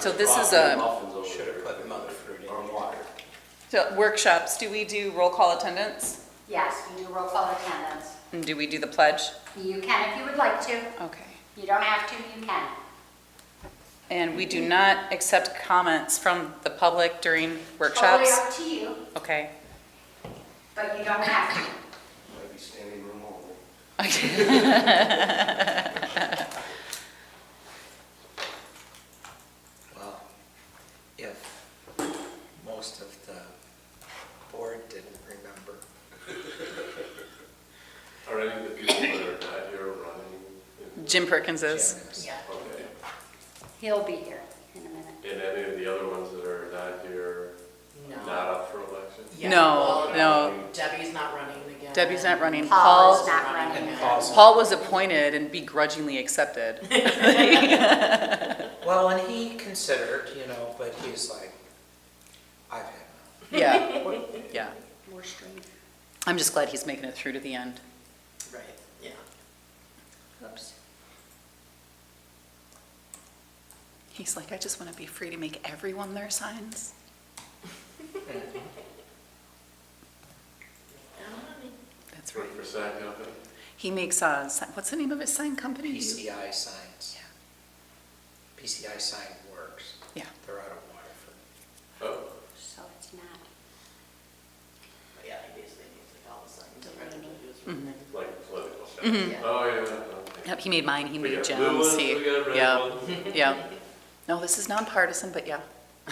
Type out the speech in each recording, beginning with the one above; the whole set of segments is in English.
So this is Coffee and a, muffins over Should there. have put monk fruit in Or there. water. so workshops, do we do roll call attendance? Yes, we do roll call attendance. And do we do the pledge? You can if you would like to. Okay. You don't have to, you can. And we do not accept comments from the public during Totally workshops? up to you, Okay. but you don't have to. Might be standing room only. Well, if most of the board didn't remember. Are any of the people that are not here running? Jim Perkins is. Jim's. Yeah. Okay. He'll be here in a minute. And any of the other ones that are not here, not No. up for election? Yeah, No, well, no. Debbie's not running again. Debbie's not running. Paul is Paul, not running. And Paul's. Paul was appointed and begrudgingly accepted. Well, and he considered, but he's like, I've had enough. Yeah, yeah. More strength. I'm just glad he's making it through to the end. Right, yeah. Oops. He's like, I just want to be free to make everyone their signs. That's right. For SAG company? He makes, what's the name of his sign company? PCI signs. PCI sign works. Yeah. They're out of Waterford. Oh, So it's not. But yeah, he basically needs like all the signs. Mhm. like political stuff? Mhm. Oh, yeah, okay. Yep, he made mine, he We made got blue ones, Jim's. we got red Yeah, ones. yeah. No, this is nonpartisan, but yeah. I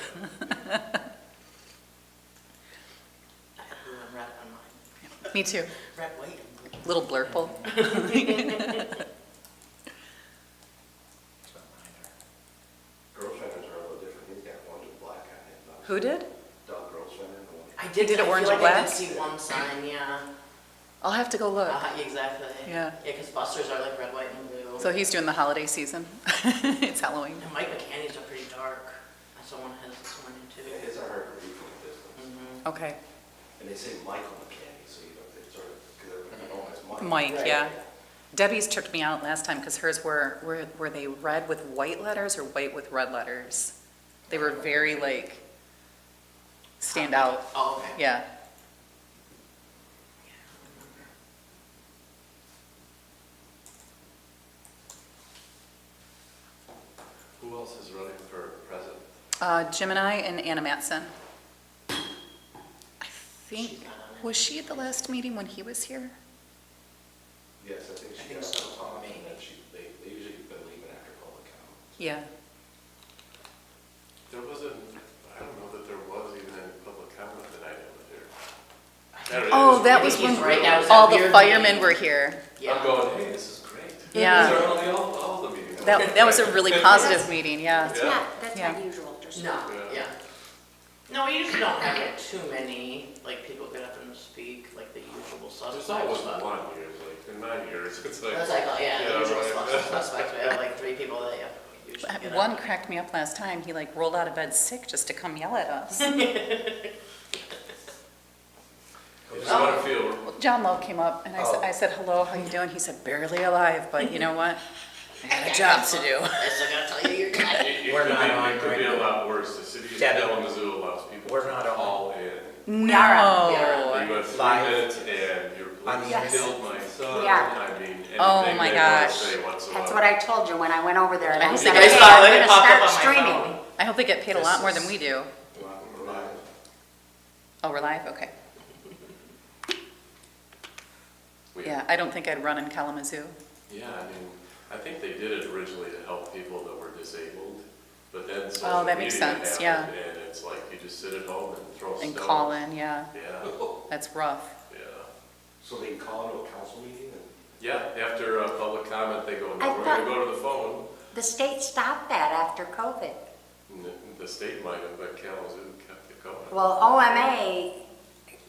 had blue and red on mine. Me too. Red, white, and blue. Little blurple. That's what mine Grossman's are a little different. He's got one with black on it. Who did? Doug Grossman. the one- I He did it I feel orange like and I black? did see one sign, yeah. I'll have to go look. Exactly. Yeah. Yeah, because Buster's are like red, white, and blue. So he's doing the holiday season. It's Halloween. And Mike McCanny's are pretty dark. I saw one of his this morning too. Yeah, his are hard to read from a distance. Mhm. Okay. And they say Michael McCanny, so you know, they sort of, because they're known as Mike. Mike, yeah. Debbie's tricked me out last time because hers were they red with white letters or white with red letters? They were very like, stand out. Oh, okay. Yeah. Who else is running for president? Jim and I and Anna Matson. I think, She's not on it. was she at the last meeting when he was here? Yes, I think she think got so, some talk, maybe. and then they usually been leaving after public comment. Yeah. There wasn't, I don't know that there was even any public comment that I did here. Oh, that was I think when he's right, that was all that the weird firemen meeting. were here. Yeah. I'm going, hey, this is great. Yeah. These are all the meetings. That was a really positive meeting, yeah. That's Yeah. not, that's Yeah. not usual, just. No, Yeah. yeah. No, we usually don't have like too many, like people get up and speak, like the usual suspects. There's always but- one year, like in my years, it's like. That's like, yeah, the Yeah, usual right. suspects, we have like 3 people that, yeah. usually get One up. cracked me up last time. He like rolled out of bed sick just to come yell at us. You just want to feel, John Love came up and I said, hello, how you doing? He said, barely alive, but you know what? I got a job to do. I still gotta tell you, you're dead. it could be a lot worse. The city of Debbie. Kalamazoo allows people We're to not on. call in. We are on. No. You have 3 Live. minutes and your On police Yes. killed my son. We are. I mean, anything Oh, my they want to gosh. say whatsoever. That's what I told you when I went over there and I I hope said, they hey, guys saw I'm it. gonna It popped start up on my streaming. phone. I hope they get paid a lot more than we do. We're live. Oh, we're live? Okay. We- Yeah, I don't think I'd run in Kalamazoo. Yeah, I mean, I think they did it originally to help people that were disabled, but then Oh, social that makes media sense, happened, yeah. and it's like you just sit at home and throw stones. And call in, yeah. Yeah, That's rough. yeah. So they can call into a council meeting and Yeah, after public comment, they go, I no, we're thought- gonna go to the phone. The state stopped that after COVID. And the state might have, but Kalamazoo kept it going. Well, OMA,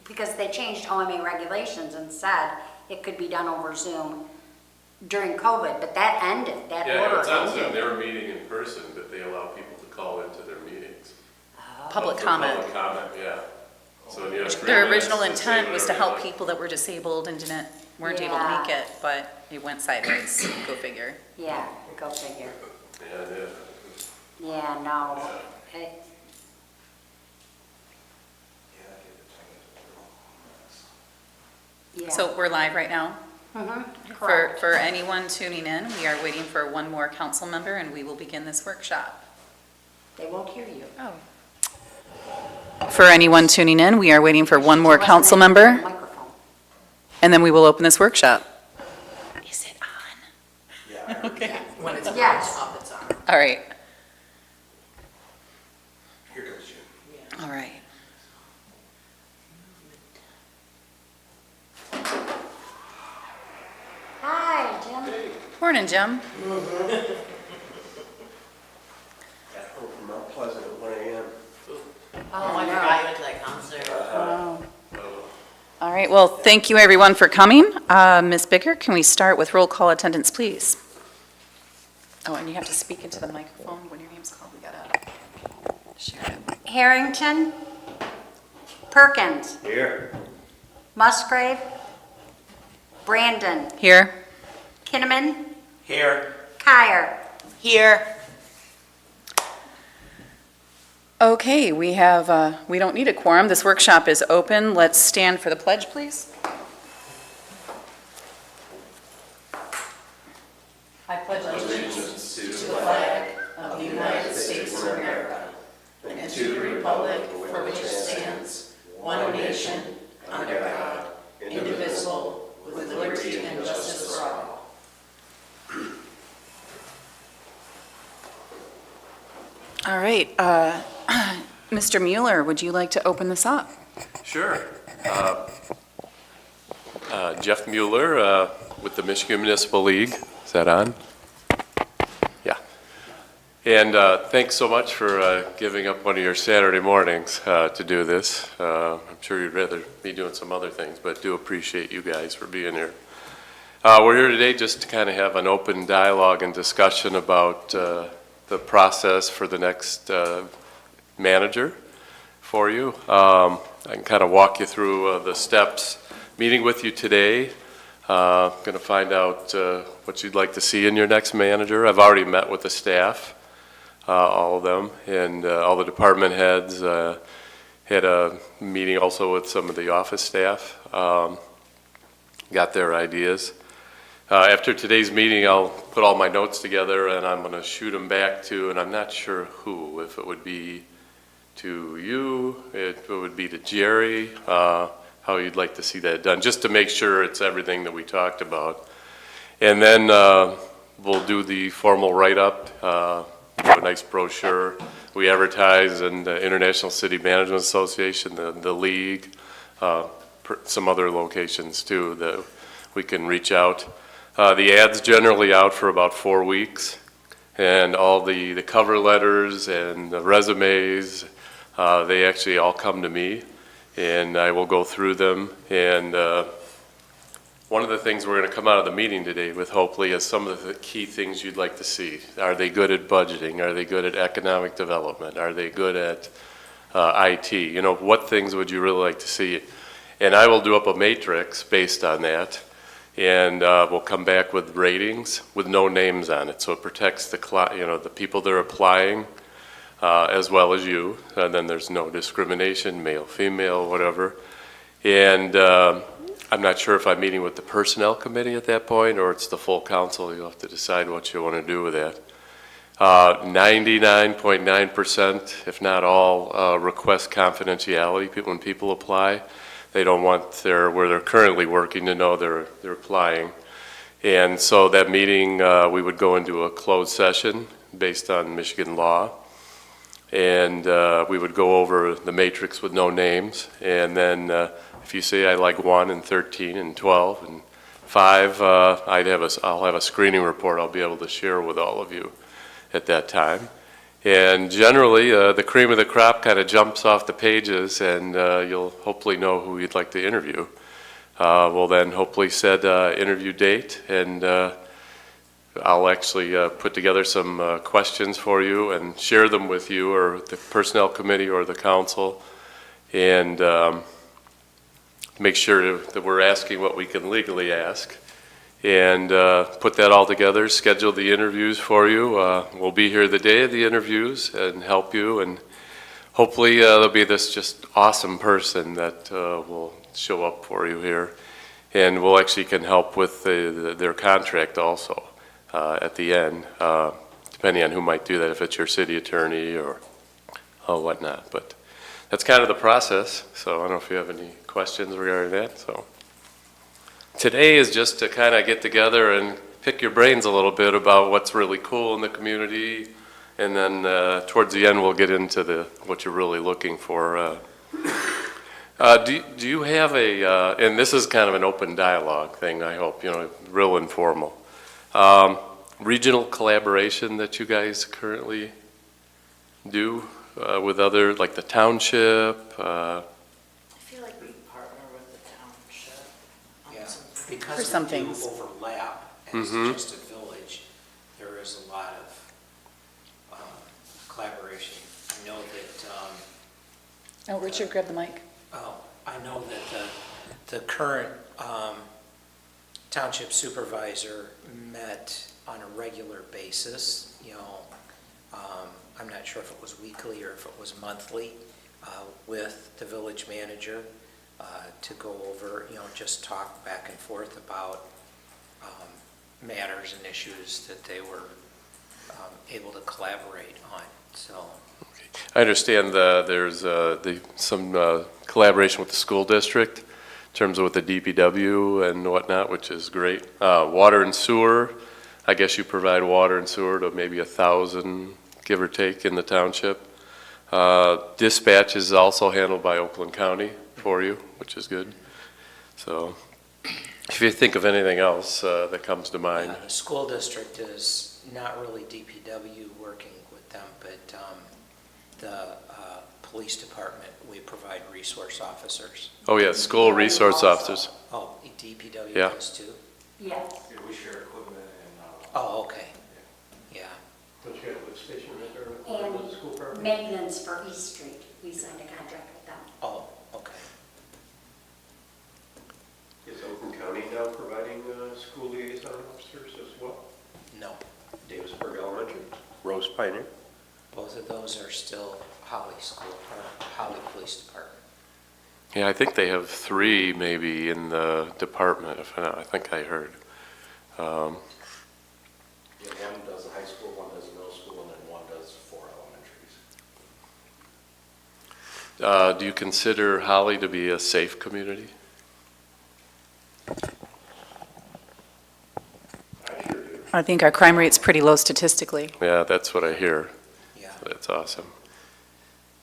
because they changed OMA regulations and said it could be done over Zoom during COVID, but that ended, that Yeah, order it's on Zoom, ended. they were meeting in person, but they allow people to call into their meetings. Public For comment. Public comment, yeah. So you have 3 Their minutes original to say intent was to whatever you help like. people that were disabled and weren't able to Yeah. make it, but it went sideways. Go figure. Yeah, go figure. Yeah, yeah. Yeah, no. Yeah, I get the thing. Yeah. So we're live right now? Mhm, For, correct. for anyone tuning in, we are waiting for one more council member and we will begin this workshop. They won't hear you. Oh. For anyone tuning in, we are waiting for one more council member Microphone. and then we will open this workshop. Is it on? Yeah, I Okay. When it's Yes. up, it's on. All right, here comes Jim. all right. Hi, Jim. Morning, Jim. Got home from Mount Pleasant at 1 a.m. Oh, I forgot you went to that concert. All right, well, thank you everyone for coming. Ms. Bicker, can we start with roll call attendance, please? Oh, and you have to speak into the microphone when your name's called. We gotta share it. Harrington. Perkins. Here. Musgrave. Brandon. Here? Kinnaman. Here. Kyer. Here. Okay, we have, we don't need a quorum. This workshop is open. Let's stand for the pledge, please. I pledge allegiance to the flag of the United States of America and to the republic for which it stands, one nation, under God, indivisible, with liberty and justice for all. All right, Mr. Mueller, would you like to open this up? Sure. Jeff Mueller with the Michigan Municipal League. Is that on? Yeah. And thanks so much for giving up one of your Saturday mornings to do this. I'm sure you'd rather be doing some other things, but do appreciate you guys for being here. We're here today just to kind of have an open dialogue and discussion about the process for the next manager for you. I can kind of walk you through the steps. Meeting with you today, going to find out what you'd like to see in your next manager. I've already met with the staff, all of them, and all the department heads. Had a meeting also with some of the office staff, got their ideas. After today's meeting, I'll put all my notes together and I'm going to shoot them back to, and I'm not sure who, if it would be to you, if it would be to Jerry, how you'd like to see that done, just to make sure it's everything that we talked about. And then we'll do the formal write-up, do a nice brochure. We advertise in the International City Management Association, the league, some other locations too that we can reach out. The ad's generally out for about 4 weeks, and all the cover letters and the resumes, they actually all come to me, and I will go through them. And one of the things we're going to come out of the meeting today with, hopefully, is some of the key things you'd like to see. Are they good at budgeting? Are they good at economic development? Are they good at IT? You know, what things would you really like to see? And I will do up a matrix based on that. And we'll come back with ratings with no names on it, so it protects the the people that are applying as well as you. And then there's no discrimination, male, female, whatever. And I'm not sure if I'm meeting with the personnel committee at that point or it's the full council. You'll have to decide what you want to do with that. 99.9%, if not all, request confidentiality when people apply. They don't want where they're currently working to know they're applying. And so that meeting, we would go into a closed session based on Michigan law. And we would go over the matrix with no names. And then if you say I like 1 and 13 and 12 and 5, I'll have a screening report I'll be able to share with all of you at that time. And generally, the cream of the crop kind of jumps off the pages, and you'll hopefully know who you'd like to interview. We'll then hopefully set an interview date, and I'll actually put together some questions for you and share them with you or the personnel committee or the council, and make sure that we're asking what we can legally ask. and put that all together, schedule the interviews for you. We'll be here the day of the interviews and help you, and hopefully there'll be this just awesome person that will show up for you here, and we'll actually can help with their contract also at the end, depending on who might do that, if it's your city attorney or whatnot. But that's kind of the process, so I don't know if you have any questions regarding that. So today is just to kind of get together and pick your brains a little bit about what's really cool in the community, and then towards the end we'll get into what you're really looking for. Do you have and this is kind of an open dialogue thing, I hope, real informal, regional collaboration that you guys currently do with other, like the township? I feel like we partner with the township on Yeah, something. because For some we do things. overlap as Mhm. just a village, there is a lot of collaboration. I know that, Oh, Richard, grab the mic. I know that the current township supervisor met on a regular basis, I'm not sure if it was weekly or if it was monthly, with the village manager to go over, just talk back and forth about matters and issues that they were able to collaborate on, so. I understand there's some collaboration with the school district in terms of with the DPW and whatnot, which is great. Water and sewer, I guess you provide water and sewer to maybe 1,000, give or take, in the township. Dispatch is also handled by Oakland County for you, which is good. So if you think of anything else that comes to mind. The school district is not really DPW working with them, but the police department, we provide resource officers. Oh, yeah, school resource officers. Oh, DPW Yeah. does too? Yes. Yeah, we share equipment and, Oh, okay, yeah. don't you have a lift station right there? And with the school property? maintenance for East Street, we signed a contract with them. Oh, okay. Is Oakland County now providing school liaison officers as well? No, Davisburg Elementary, Rose Pioneer? both of those are still Holly School, or Holly Police Department. Yeah, I think they have 3 maybe in the department, I think I heard. Yeah, one does the high school, one does the middle school, and then one does 4 elementaries. Do you consider Holly to be a safe community? I sure do. I think our crime rate's pretty low statistically. Yeah, that's what I hear. Yeah. That's awesome.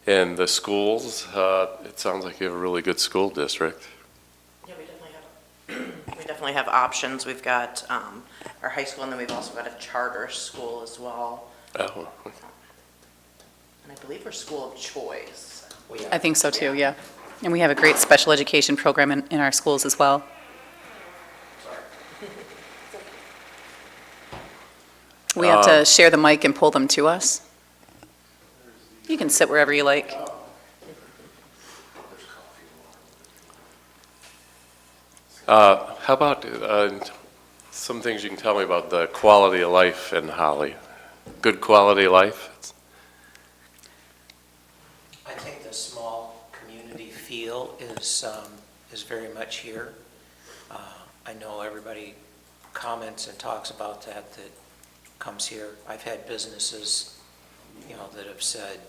And the schools, it sounds like you have a really good school district. Yeah, we definitely have options. We've got our high school, and then we've also got a charter school as well. Oh, And I believe we're school of choice. We I think so too, yeah. And we have a great special education program in our schools as well. We have to share the mic and pull them to us. You can sit wherever you like. There's coffee. how about some things you can tell me about the quality of life in Holly? Good quality of life? I think the small community feel is very much here. I know everybody comments and talks about that comes here. I've had businesses, that have said,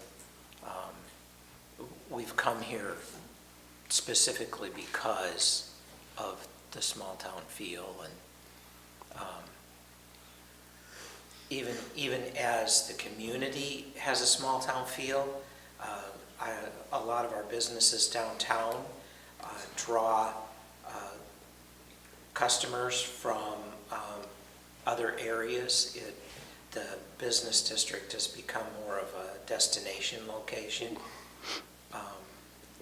we've come here specifically because of the small town feel, and even as the community has a small town feel, a lot of our businesses downtown draw customers from other areas. The business district has become more of a destination location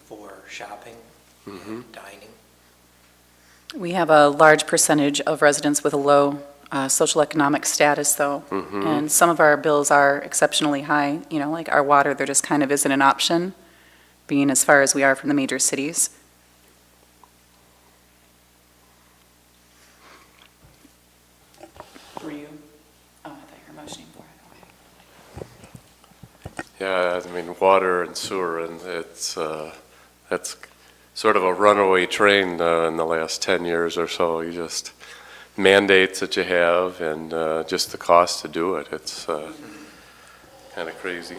for shopping and dining. We have a large percentage of residents with a low social economic status, though. And some of our bills are exceptionally high, like our water, there just kind of isn't an option, being as far as we are from the major cities. Yeah, I mean, water and sewer, and that's sort of a runaway train in the last 10 years or so. You just, mandates that you have and just the cost to do it, it's kind of crazy.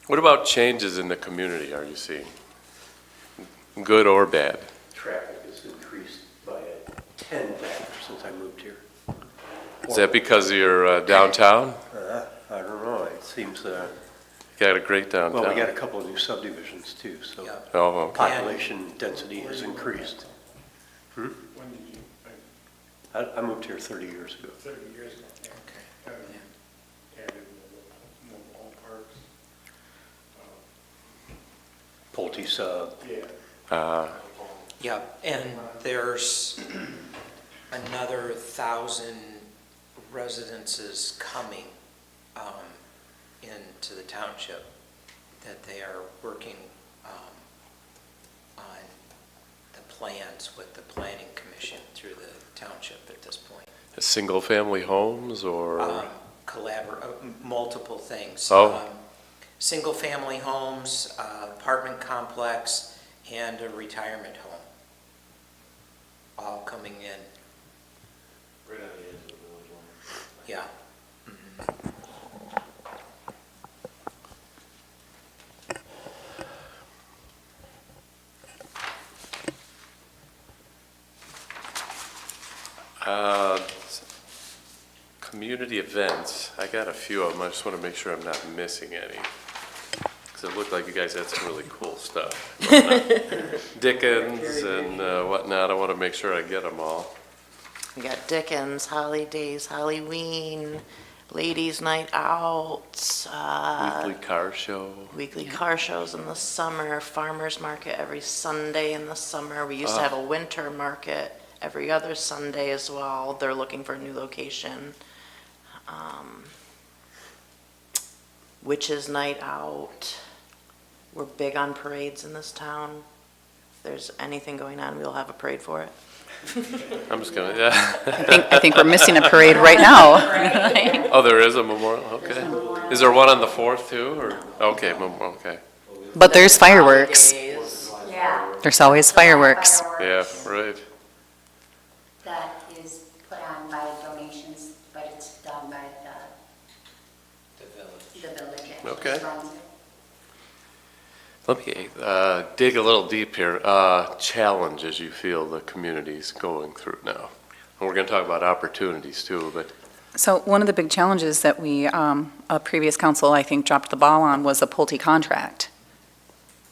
What about changes in the community are you seeing? Good or bad? Traffic has increased by 10 factors since I moved here. Is that because you're downtown? I don't know, it seems, You got a great downtown. well, we got a couple of new subdivisions too, so Yeah. Oh, okay. population density has increased. When did you, I moved here 30 years ago. 30 years ago? Okay. Added mobile parks. Pulte Sub, Yeah. Yeah, and there's another 1,000 residences coming into the township that they are working on the plans with the planning commission through the township at this point. Single-family homes or? Multiple things. Oh. Single-family homes, apartment complex, and a retirement home, all coming in. Right on the edge of the village line. Yeah. Community events, I got a few of them, I just want to make sure I'm not missing any. Because it looked like you guys had some really cool stuff. Dickens and whatnot, I want to make sure I get them all. We got Dickens, Holidays, Halloween, Ladies' Night Out, Weekly car show. weekly car shows in the summer, farmer's market every Sunday in the summer. We used to have a winter market every other Sunday as well. They're looking for a new location. Witches' Night Out. We're big on parades in this town. If there's anything going on, we'll have a parade for it. I'm just gonna, yeah. I think we're missing a parade right now. Oh, there is a memorial, okay. Is there one on the 4th too, or, okay, okay, But there's fireworks. Yeah. There's always fireworks. yeah, right. That is put on by donations, but it's done by The village. the village. actually Okay. runs it. Let me dig a little deep here. Challenges you feel the community's going through now. And we're gonna talk about opportunities too, but So one of the big challenges that we, a previous council, I think, dropped the ball on was a Pulte contract.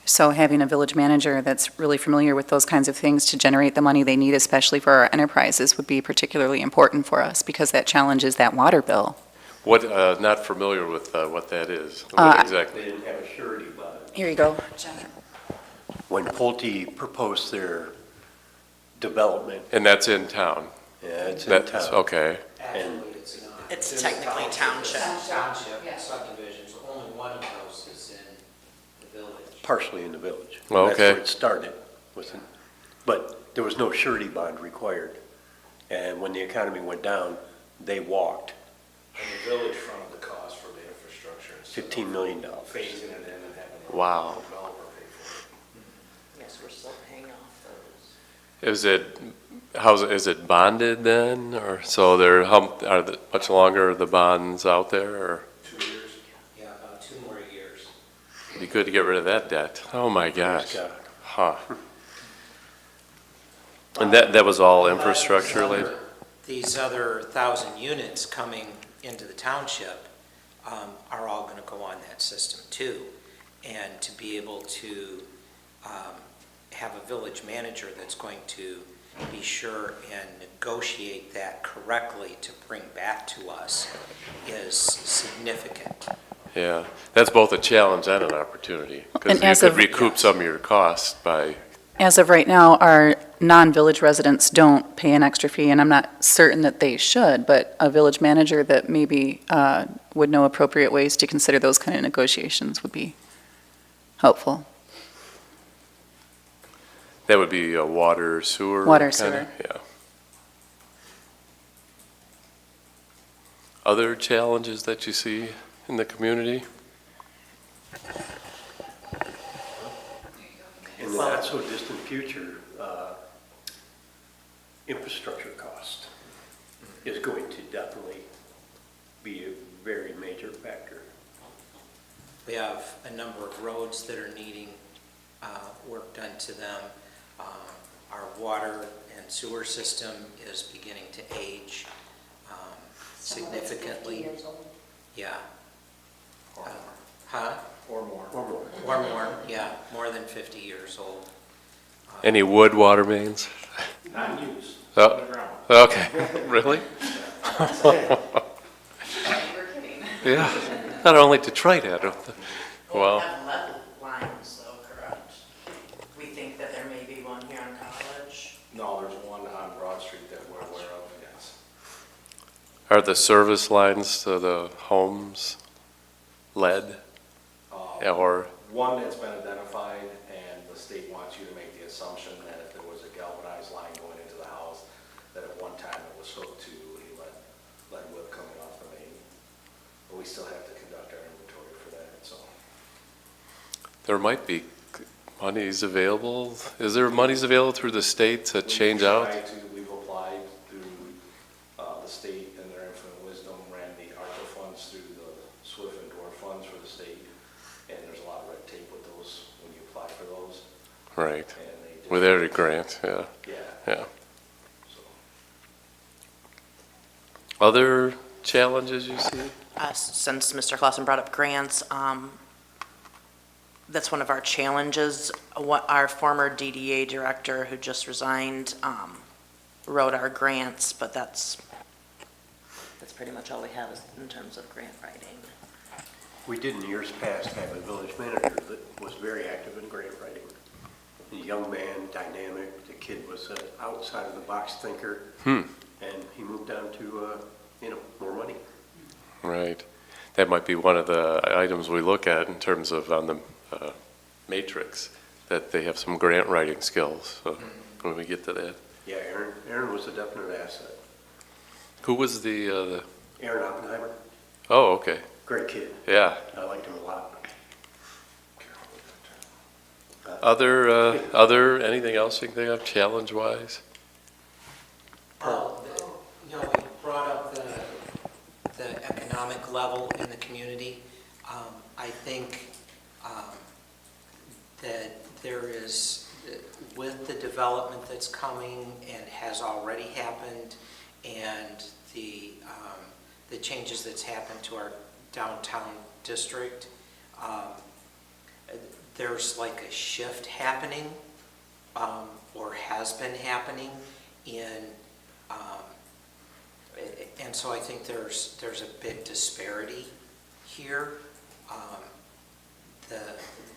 So having a village manager that's really familiar with those kinds of things to generate the money they need, especially for our enterprises, would be particularly important for us because that challenges that water bill. what, not familiar with what that is. What They exactly? didn't have a surety bond. Here you go. When Pulte proposed their development, And that's in town? yeah, it's in That's, town. okay. Actually, it's not. It's technically township. Township subdivisions, only one of those is in the village. Partially in the village. Oh, That's okay. where it started, but there was no surety bond required. And when the economy went down, they walked And the village fronted the cost for the infrastructure. instead of $15 million. Phasing it in and having a Wow. developer pay for it. Yes, we're still paying off those. Is it bonded then, or, so much longer are the bonds out there, or 2 years. Yeah, about 2 more years. it'd be good to get rid of that debt? Oh my gosh. God. Huh. And that was all infrastructure related? These other 1,000 units coming into the township are all going to go on that system too. And to be able to have a village manager that's going to be sure and negotiate that correctly to bring back to us is significant. Yeah, that's both a challenge and an opportunity, because And you as could of- recoup some of your costs by, As of right now, our non-village residents don't pay an extra fee, and I'm not certain that they should, but a village manager that maybe would know appropriate ways to consider those kind of negotiations would be helpful. that would be a water, sewer? Water, kinda? sewer. Yeah. Other challenges that you see in the community? In the not so distant future, infrastructure cost is going to definitely be a very major factor. We have a number of roads that are needing work done to them. Our water and sewer system is beginning to age significantly. Yeah. Huh? Or more. Or more. Or more, yeah, more than 50 years old. Any wood water mains? Not used, Oh. underground. Okay, really? We're kidding. Yeah, not only Detroit had them. We Well, have lead lines though, correct? We think that there may be one here on College. No, there's one on Broad Street that we're aware of, yes. are the service lines to the homes lead? Or, One that's been identified, and the state wants you to make the assumption that if there was a galvanized line going into the house, that at one time it was hooked to a lead whip coming off the main. But we still have to conduct our inventory for that, so. there might be monies available. Is there monies available through the state to change out? We've applied through the state and their infinite wisdom, ran the ARPA funds through the SWIFT and DOOR funds for the state. And there's a lot of red tape with those when you apply for those. Right, And they just- with every grant, yeah, Yeah. yeah. So, Other challenges you see? Since Mr. Clausen brought up grants, that's one of our challenges. What our former DDA director, who just resigned, wrote our grants, but that's pretty much all we have in terms of grant writing. We did in years past have a village manager that was very active in grant writing. A young man, dynamic, the kid was an outside of the box thinker. And he moved on to, more money. Right. That might be one of the items we look at in terms of on the matrix, that they have some grant writing skills, so when we get to that. Yeah, Aaron was a definite asset. Who was the, Aaron Oppenheimer, oh, okay, great kid. yeah. I liked him a lot. Other, anything else you can think of, challenge-wise? You know, we brought up the economic level in the community. I think that there is, with the development that's coming and has already happened, and the changes that's happened to our downtown district, there's like a shift happening, or has been happening in, and so I think there's a big disparity here.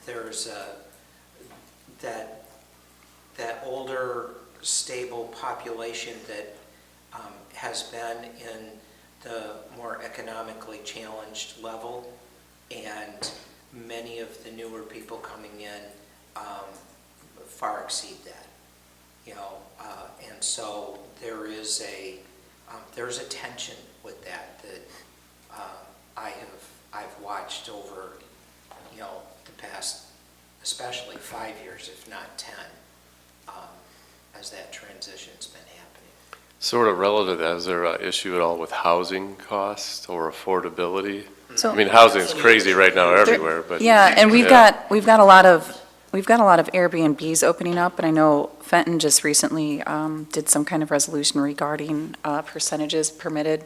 There's that older, stable population that has been in the more economically challenged level, and many of the newer people coming in far exceed that, and so there's a tension with that I've watched over, the past, especially 5 years, if not 10, as that transition's been happening. Sort of relative to that, is there an issue at all with housing costs or affordability? So- I mean, housing's crazy right now everywhere, but. Yeah, and we've Yeah. got a lot of Airbnbs opening up, and I know Fenton just recently did some kind of resolution regarding percentages permitted,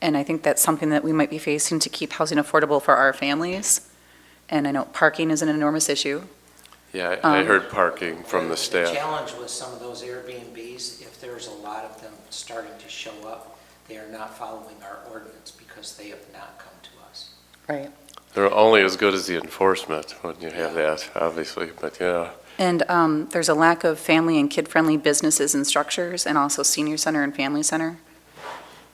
and I think that's something that we might be facing to keep housing affordable for our families. And I know parking is an enormous issue. Yeah, I heard parking from the The staff. challenge with some of those Airbnbs, if there's a lot of them starting to show up, they are not following our ordinance because they have not come to us. Right. They're only as good as the enforcement when you have that, obviously, but yeah. And there's a lack of family and kid-friendly businesses and structures, and also senior center and family center.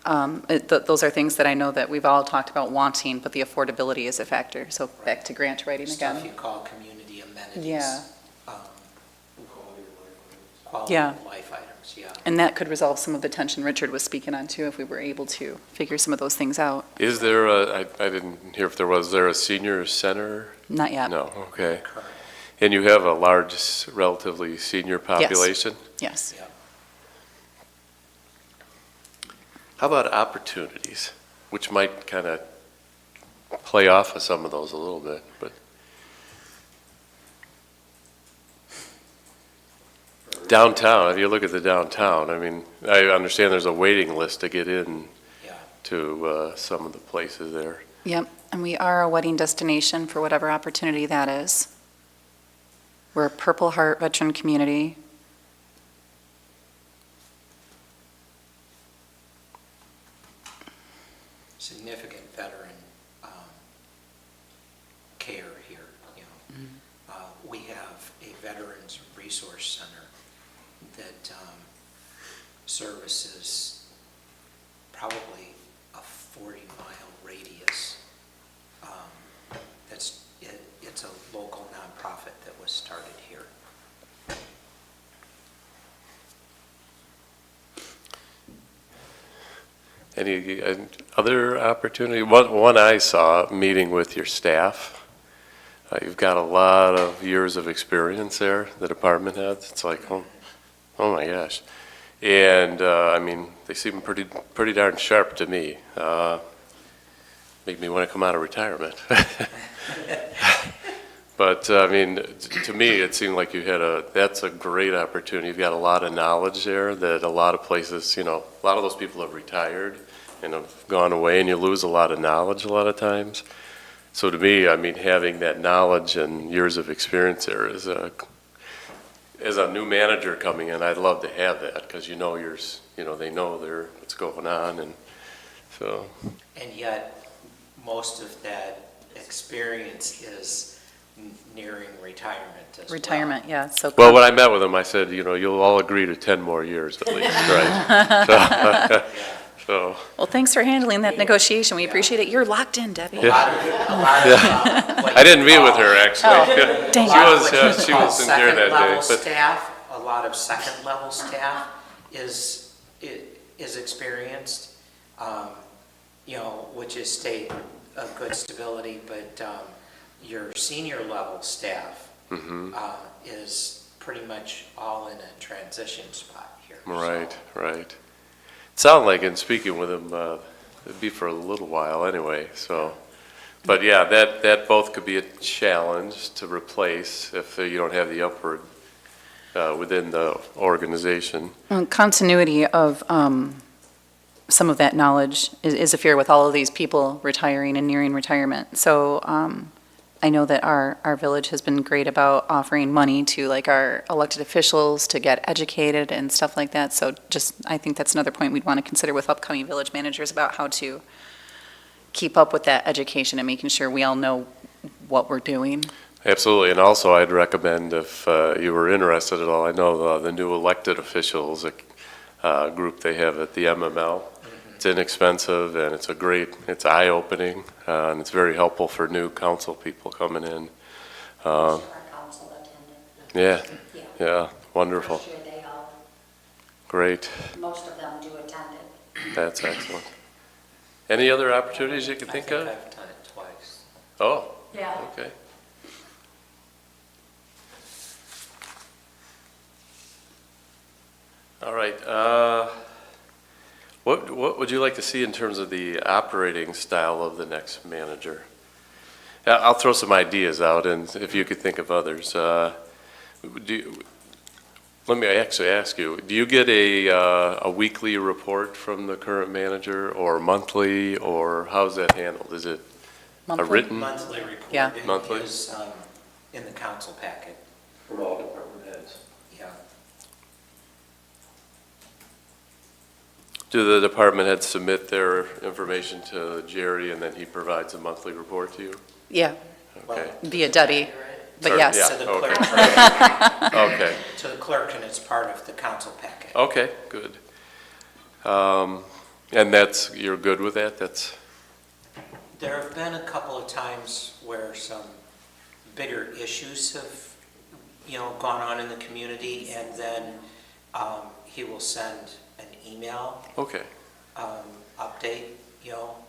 Those are things that I know that we've all talked about wanting, but the affordability is a factor. So back to grant writing Stuff again. you call community amenities. Yeah. Um, Quality of life. quality Yeah. of life items, yeah. And that could resolve some of the tension Richard was speaking on too, if we were able to figure some of those things out. Is there I didn't hear if was there a senior center? Not yet. No, okay. Correct. And you have a large, relatively senior population? Yes. Yeah. How about opportunities, which might kind of play off of some of those a little bit, but. Downtown, if you look at the downtown, I mean, I understand there's a waiting list to get in Yeah. to some of the places there. Yep, and we are a wedding destination for whatever opportunity that is. We're a Purple Heart veteran community. Significant veteran care here, you know. We have a Veterans Resource Center that services probably a 40-mile radius. It's a local nonprofit that was started here. Any other opportunity? One I saw, meeting with your staff. You've got a lot of years of experience there, the department heads. It's like, oh my gosh. And, I mean, they seem pretty darn sharp to me. Make me want to come out of retirement. But, I mean, to me, it seemed like that's a great opportunity. You've got a lot of knowledge there that a lot of places, you know, a lot of those people have retired and have gone away, and you lose a lot of knowledge a lot of times. So to me, I mean, having that knowledge and years of experience there as a new manager coming in, I'd love to have that, because they know what's going on, and so. And yet, most of that experience is nearing retirement as well. Retirement, yeah, so. Well, when I met with them, I said, you know, you'll all agree to 10 more years at least, right? So, Well, thanks for handling that negotiation. We appreciate it. You're locked in, Debbie. A lot of, I didn't meet with her, actually. Oh, dang it. She was in here that day, Second-level but, staff, a lot of second-level staff is experienced, you know, which is state of good stability, but your senior-level staff is pretty much all in a transition spot here. right, So, right. Sound like in speaking with him, it'd be for a little while anyway, so. But yeah, that both could be a challenge to replace if you don't have the upward within the organization. Continuity of some of that knowledge is a fear with all of these people retiring and nearing retirement. So I know that our village has been great about offering money to like our elected officials to get educated and stuff like that. So I think that's another point we'd want to consider with upcoming village managers about how to keep up with that education and making sure we all know what we're doing. Absolutely, and also I'd recommend if you were interested at all, I know the new elected officials group they have at the MML. It's inexpensive and it's eye-opening, and it's very helpful for new council people coming in. Our council attended. Yeah, wonderful, I'm sure they all, great, most of them do attend it. that's excellent. Any other opportunities you can think of? I've done it twice. Oh, Yeah. okay. All right, what would you like to see in terms of the operating style of the next manager? I'll throw some ideas out, and if you could think of others. Let me actually ask you, do you get a weekly report from the current manager, or monthly, or how's that handled? Is it a Monthly? written? Monthly report Yeah. Monthly? is in the council packet, From all department heads. yeah. Do the department heads submit their information to Jerry, and then he provides a monthly report to you? Yeah, Okay, via Debbie, but Sorry, yes. yeah. To the okay. clerk, okay, to the clerk, and it's part of the council packet. okay, good. And you're good with that? There have been a couple of times where some bigger issues have, you know, gone on in the community, and then He will send an email Okay. update,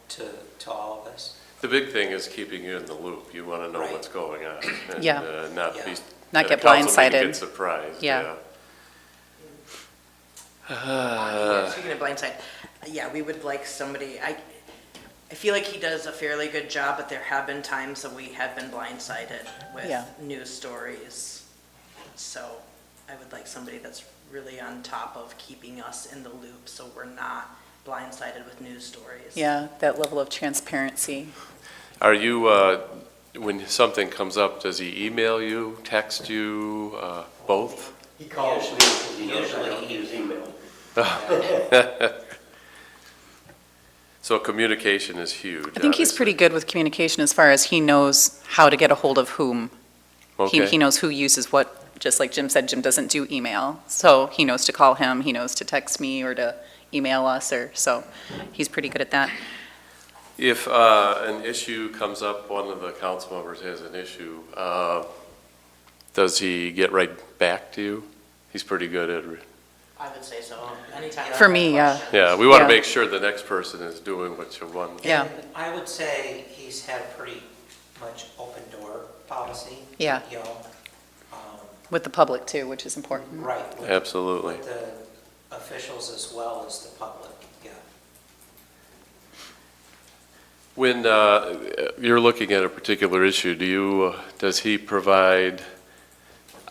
to all of us. The big thing is keeping you in the loop. You want to know Right. what's going on. And, Yeah. Not Yeah. be. Not at get a council meeting, blindsided. Get surprised, Yeah. Speaking of blindside, yeah, we would like somebody, I feel like he does a fairly good job, but there have been times that we have been blindsided with Yeah. news stories. So I would like somebody that's really on top of keeping us in the loop, so we're not blindsided with news stories. Yeah, that level of transparency. Are you, when something comes up, does he email you, text you, both? He calls me because he knows I don't use email. So communication is huge. I think he's pretty good with communication as far as he knows how to get a hold of whom. obviously. He Okay. knows who uses what, just like Jim said, Jim doesn't do email. So he knows to call him, he knows to text me or to email us, so he's pretty good at that. If an issue comes up, one of the council members has an issue, does he get right back to you? He's pretty good at, I would say so, anytime. I For have me, a yeah. question. yeah, we want to Yeah. make sure the next person is doing what you want. Yeah. And I would say he's had pretty much open door policy. Yeah. Um, With the public too, which is important. Right. with- Absolutely. With the officials as well as the public, yeah. When you're looking at a particular issue, does he provide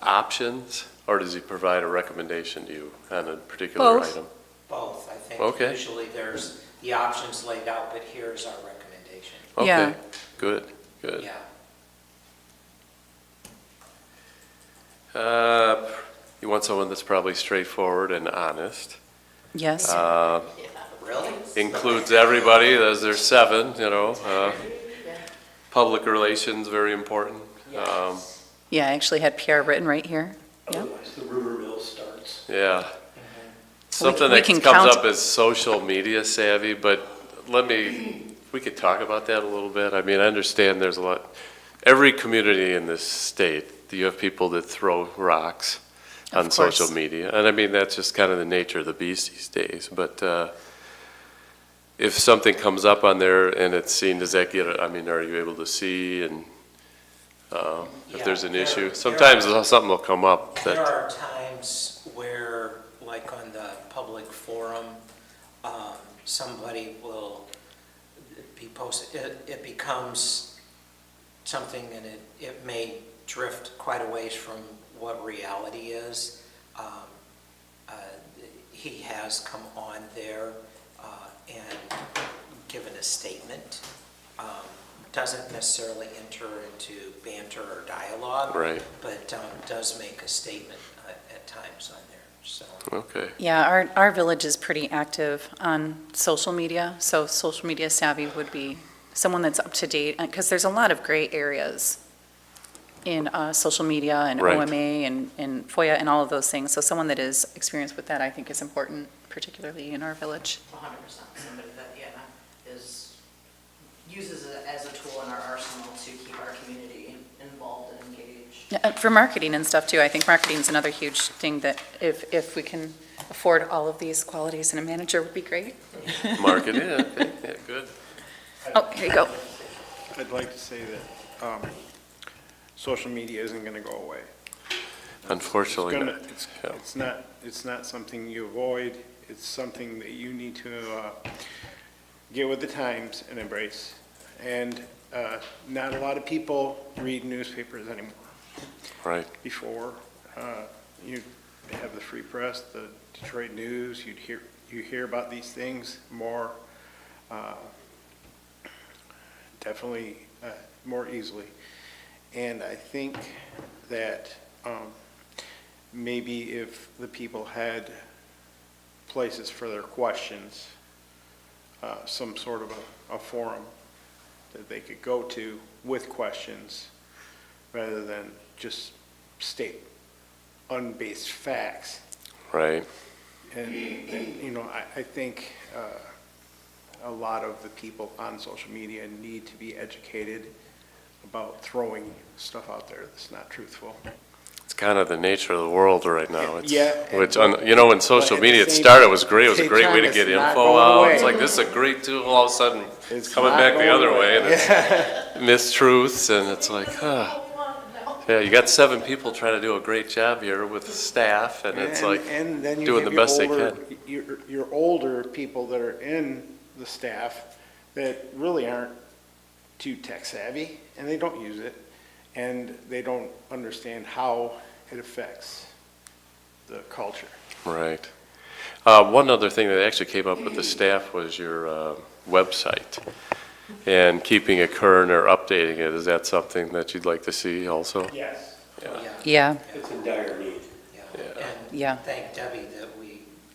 options, or does he provide a recommendation to you on a particular Both. item? Both, I think. Okay. Usually there's the options laid out, but here's our recommendation. Yeah. Okay, good, good. Yeah. You want someone that's probably straightforward and honest. Yes. Really? Includes everybody, there's 7, Public relations, very important. Yeah, I actually had PR written right here. Yeah. Otherwise, the rumor mill starts. Yeah. Something we that can comes count- up as social media savvy, but we could talk about that a little bit. I mean, I understand there's a lot, every community in this state, you have people that throw rocks on Of course. social media. And I mean, that's just kind of the nature of the beast these days. But if something comes up on there and it's seen, does that are you able to see and if there's an Yeah, issue? there Sometimes are- something will come up There that, are times where, like on the public forum, somebody will be posted, it becomes something and it may drift quite a ways from what reality is. He has come on there and given a statement. Doesn't necessarily enter into banter or dialogue. right, But does make a statement at times on there, so. okay. Yeah, our village is pretty active on social media, so social media savvy would be someone that's up to date, because there's a lot of gray areas in social media and Right. OMA and FOIA and all of those things. So someone that is experienced with that, I think, is important, particularly in our village. 100%, somebody that, uses it as a tool in our arsenal to keep our community involved and engaged. Yeah, for marketing and stuff too, I think marketing is another huge thing that if we can afford all of these qualities in a manager would be great. Market, yeah, okay, yeah, good. Oh, here you go. I'd like to say that social media isn't going to go away. Unfortunately, It's not. gonna- Yeah. it's not something you avoid. It's something that you need to get with the times and embrace. And not a lot of people read newspapers anymore. Right, Before, you have the Free Press, the Detroit News, you hear about these things more, definitely more easily. And I think that maybe if the people had places for their questions, some sort of a forum that they could go to with questions, rather than just state unbased facts. right. And, I think a lot of the people on social media need to be educated about throwing stuff out there that's not truthful. it's kind of the nature of the world right now. It's- Yeah, Which, you know, when social but at media the it same started, it was great. It was a same great way to time, get it's not info going out. away. It's like, this is a great tool, all of a sudden, It's coming not back the going other away. way, and it's mistruths, and it's like, yeah, you got 7 people trying to do a great job here with staff, and it's like, And then you doing have the your best they older- can. Your older people that are in the staff that really aren't too tech savvy, and they don't use it, and they don't understand how it affects the culture. right. One other thing that actually came up with the staff was your website, and keeping it current or updating it. Is that something that you'd like to see also? Yes. Yeah. Yeah, It's in dire need. Yeah. Yeah. And Yeah. thank Debbie that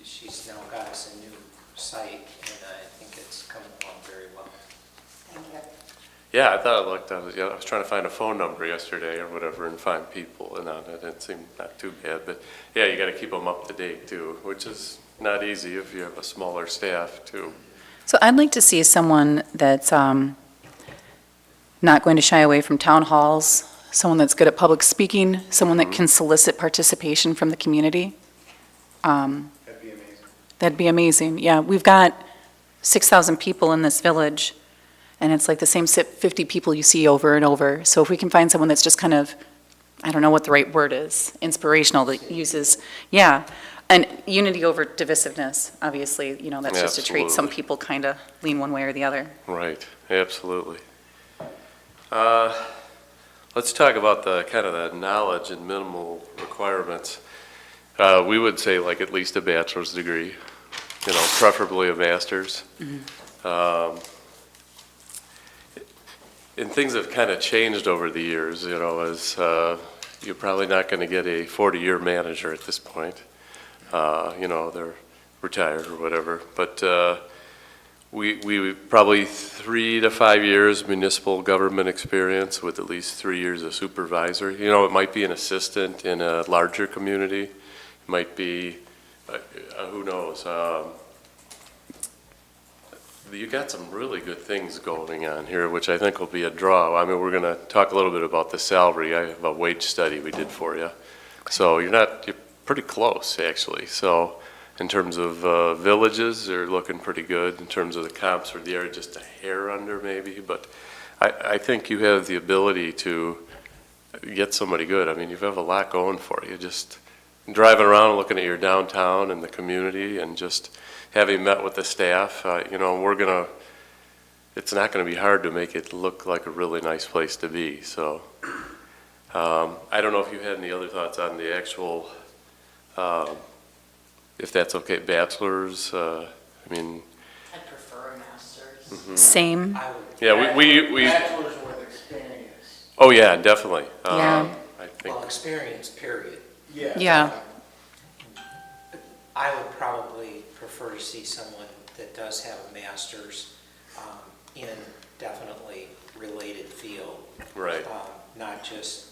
she's now got us a new site, and I think it's coming along very well. Thank you. Yeah, I thought it looked, I was trying to find a phone number yesterday or whatever and find people, and on it, it seemed not too bad, but yeah, you gotta keep them up to date too, which is not easy if you have a smaller staff too. so I'd like to see someone that's not going to shy away from town halls, someone that's good at public speaking, someone that can solicit participation from the community. That'd be amazing. That'd be amazing. Yeah, we've got 6,000 people in this village, and it's like the same 50 people you see over and over. So if we can find someone that's just kind of, I don't know what the right word is, inspirational, that uses, yeah, and unity over divisiveness, obviously, you know, that's just a trait. Some Absolutely. people kind of lean one way or the other. Right, absolutely. Let's talk about the kind of the knowledge and minimal requirements. We would say like at least a bachelor's degree, you know, preferably a master's. And things have kind of changed over the years, you know, as you're probably not going to get a 40-year manager at this point. You know, they're retired or whatever. But we probably 3 to 5 years municipal government experience with at least 3 years of supervisor. You know, it might be an assistant in a larger community. It might be, who knows. You got some really good things going on here, which I think will be a draw. I mean, we're going to talk a little bit about the salary. I have a wage study we did for you. So you're pretty close, actually. So in terms of villages, they're looking pretty good. In terms of the comps for the area, just a hair under maybe. But I think you have the ability to get somebody good. I mean, you have a lot going for you. Just driving around and looking at your downtown and the community and just having met with the staff, you know, it's not going to be hard to make it look like a really nice place to be. So I don't know if you had any other thoughts on the actual, if that's okay, bachelor's, I mean. I'd prefer a master's. Same, I would, Yeah, we Bachelor's with experience. oh yeah, definitely. Yeah. I think, well, experience, period. yeah. I would probably prefer to see someone that does have a master's in definitely related field. right, Not just,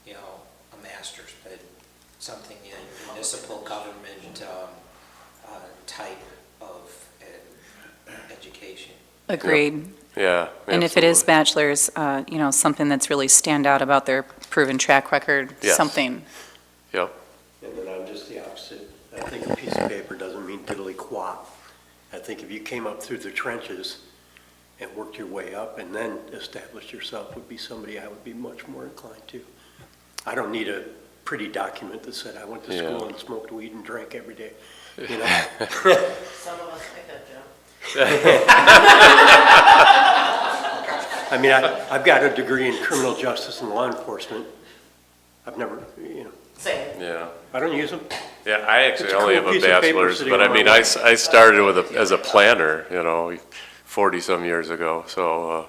you know, a master's, but something in municipal government type of education. Agreed. yeah. And if it is absolutely. bachelor's, you know, something that's really stand out about their proven track record, Yes. something. Yep, And then I'm just the opposite. I think a piece of paper doesn't mean diddly-quat. I think if you came up through the trenches and worked your way up and then established yourself would be somebody I would be much more inclined to. I don't need a pretty document that said I went to school Yeah. and smoked weed and drank every day, you know? Some of us pick up, Joe. I mean, I've got a degree in criminal justice and law enforcement. I've never, you know, Same. yeah. I don't use them. Yeah, I actually It's a only cool have a piece of paper bachelor's, sitting but on I my mean, wall. I started as a planner, you know, 40-some years ago, so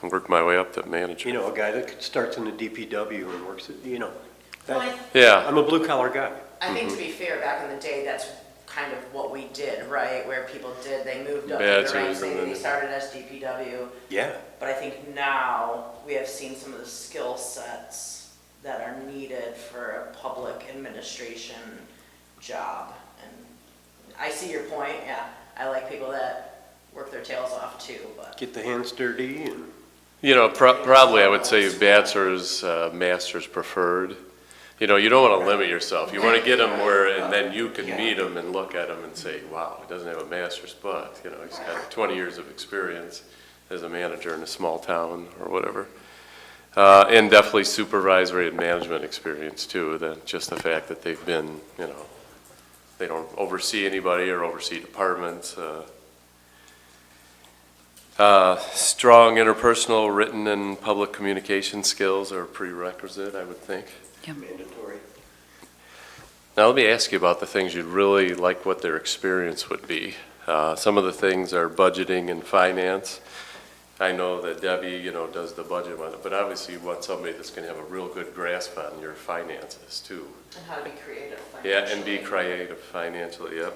I worked my way up to manager. You know, a guy that starts in the DPW and works at, you know, Well, I Yeah, I'm a blue-collar guy. I think to be fair, back in the day, that's kind of what we did, right? Where people did, they moved up in the Bachelor's ranks, and maybe then- they started as DPW. Yeah. But I think now we have seen some of the skill sets that are needed for a public administration job. And I see your point, yeah. I like people that work their tails off too, but. Get the hands dirty and you know, probably I would say bachelor's, master's preferred, you know, you don't want to limit yourself. You want to get them where, and then you can meet them and look at them and say, wow, he doesn't have a master's, but, you know, he's got 20 years of experience as a manager in a small town or whatever. And definitely supervisory and management experience too, than just the fact that they've been, you know, they don't oversee anybody or oversee departments. Strong interpersonal, written, and public communication skills are a prerequisite, I would think. Mandatory. Now, let me ask you about the things you'd really like what their experience would be. Some of the things are budgeting and finance. I know that Debbie, you know, does the budget on it, but obviously you want somebody that's going to have a real good grasp on your finances too. And how to be creative Yeah, and be creative financially, yep.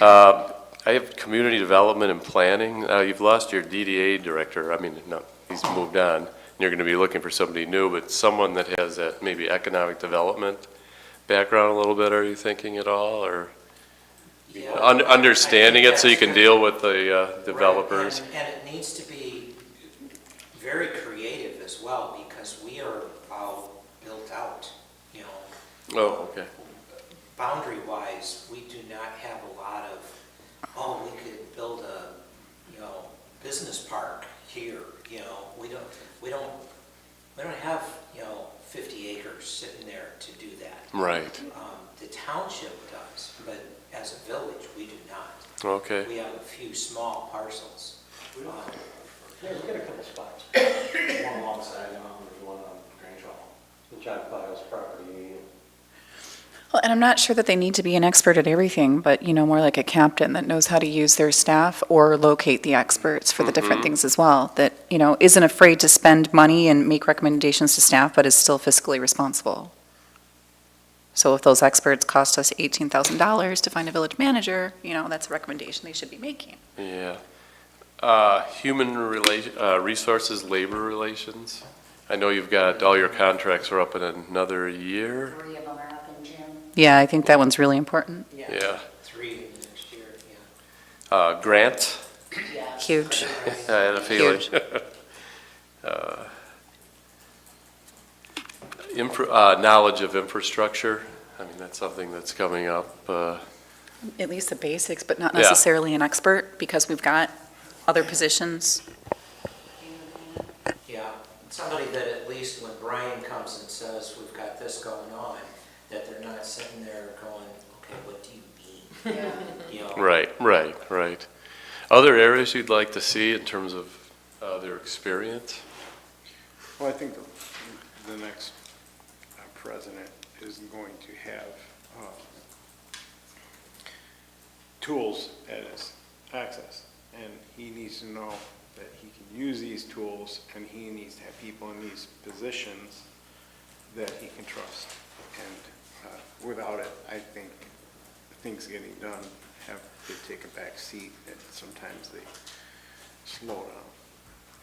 I have community development and planning. You've lost your DDA director. I mean, no, he's moved on. And you're going to be looking for somebody new, but someone that has that maybe economic development background a little bit, are you thinking at all, or understanding it so you can deal with the developers? Right, and it needs to be very creative as well, because we are all built out, you know. Oh, okay. Boundary-wise, we do not have a lot of, oh, we could build a, you know, business park here, you know. We don't have, you know, 50 acres sitting there to do that. Right. The township does, but as a village, we do not. Okay. We have a few small parcels. Yeah, we got a couple spots. One alongside, there's one on Grange Hall. John Files property. Well, and I'm not sure that they need to be an expert at everything, but, you know, more like a captain that knows how to use their staff or locate the experts for the different things as well, that, you know, isn't afraid to spend money and make recommendations to staff, but is still fiscally responsible. So if those experts cost us $18,000 to find a village manager, you know, that's a recommendation they should be making. Yeah. Human resources, labor relations. I know you've got, all your contracts are up in another year. 3 of them are up in June. Yeah, I think that one's really important. Yeah. 3 next year, yeah. Grants, Yeah. Huge. I had a feeling. Huge. Knowledge of infrastructure, I mean, that's something that's coming up. At least the basics, but not Yeah. necessarily an expert, because we've got other positions. Yeah, somebody that at least when Brian comes and says, we've got this going on, that they're not sitting there going, okay, what do you mean? You know, Right. Other areas you'd like to see in terms of their experience? Well, I think the next president is going to have tools at his access, and he needs to know that he can use these tools, and he needs to have people in these positions that he can trust. And without it, I think things getting done they take a back seat, and sometimes they slow down.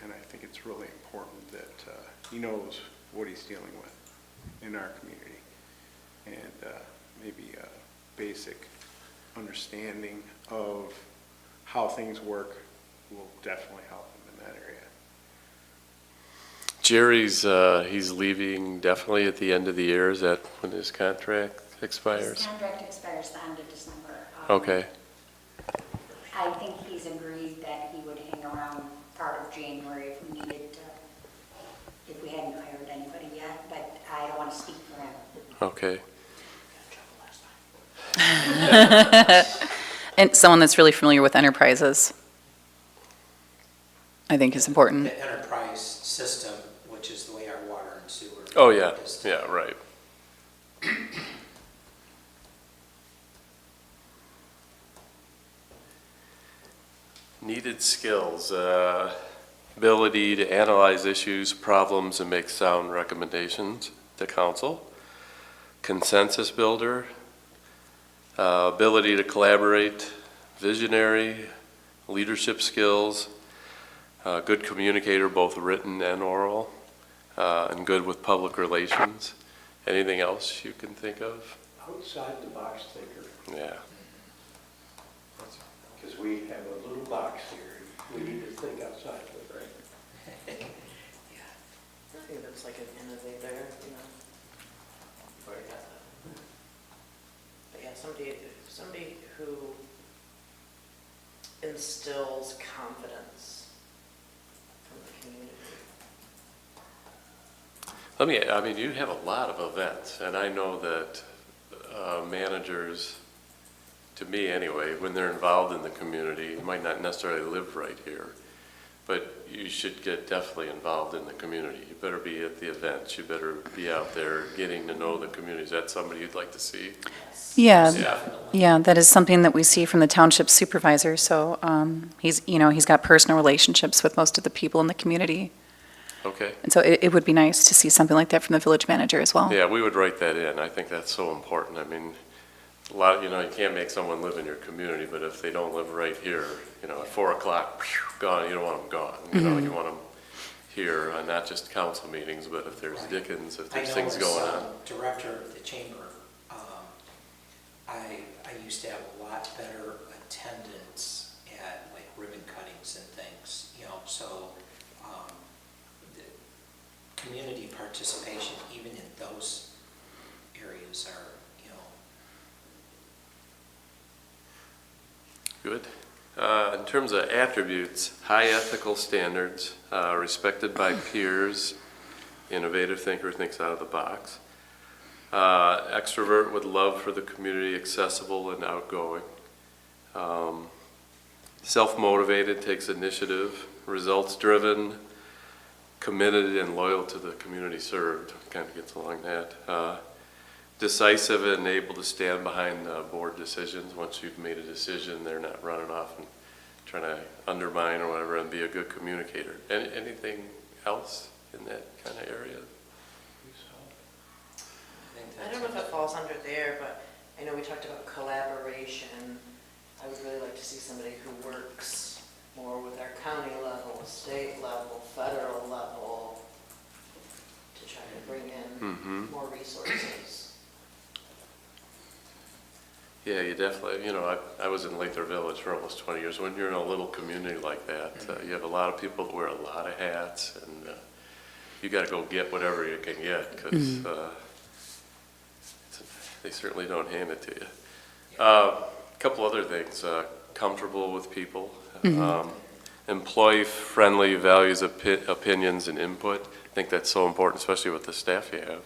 And I think it's really important that he knows what he's dealing with in our community. And maybe a basic understanding of how things work will definitely help him in that area. Jerry's, he's leaving definitely at the end of the year. Is that when his contract expires? His contract expires the end of December. Okay. I think he's agreed that he would hang around part of January if we needed to, if we hadn't hired anybody yet, but I don't want to speak for him. Okay. And someone that's really familiar with enterprises, I think is important. the enterprise system, which is the way our water and sewer. Oh, yeah, is. yeah, right. Needed skills, ability to analyze issues, problems, and make sound recommendations to council. Consensus builder, ability to collaborate, visionary, leadership skills, good communicator, both written and oral, and good with public relations. Anything else you can think of? Outside the box thinker, Yeah. because we have a little box here. We need to think outside of it, right? I think that's like an innovator, you know. somebody who instills confidence from the community. I mean, you have a lot of events, and I know that managers, to me anyway, when they're involved in the community, you might not necessarily live right here, but you should get definitely involved in the community. You better be at the events, you better be out there getting to know the community. Is that somebody you'd like to see? Yeah, yeah, that is something that we see from the township supervisor, so he's got personal relationships with most of the people in the community. Okay. And so it would be nice to see something like that from the village manager as well. Yeah, we would write that in. I think that's so important. I mean, a lot, you can't make someone live in your community, but if they don't live right here, at 4 o'clock, gone, you don't want them gone. You want them here, not just council meetings, but if there's Dickens, if there's things going on. Director of the chamber, I used to have a lot better attendance at like ribbon cuttings and things, so the community participation, even in those areas are, Good. In terms of attributes, high ethical standards, respected by peers, innovative thinker, thinks out of the box. Extrovert with love for the community, accessible and outgoing. Self-motivated, takes initiative, results-driven, committed and loyal to the community served, kind of gets along that. Decisive and able to stand behind board decisions. Once you've made a decision, they're not running off and trying to undermine or whatever, and be a good communicator. Anything else in that kind of area? I don't know if it falls under there, but I know we talked about collaboration. I would really like to see somebody who works more with our county level, state level, federal level, to try to bring in more resources. Yeah, you definitely, I was in Lather Village for almost 20 years. When you're in a little community like that, you have a lot of people that wear a lot of hats, and you got to go get whatever you can get, because they certainly don't hand it to you. A couple other things, comfortable with people, employee-friendly, values opinions and input. I think that's so important, especially with the staff you have.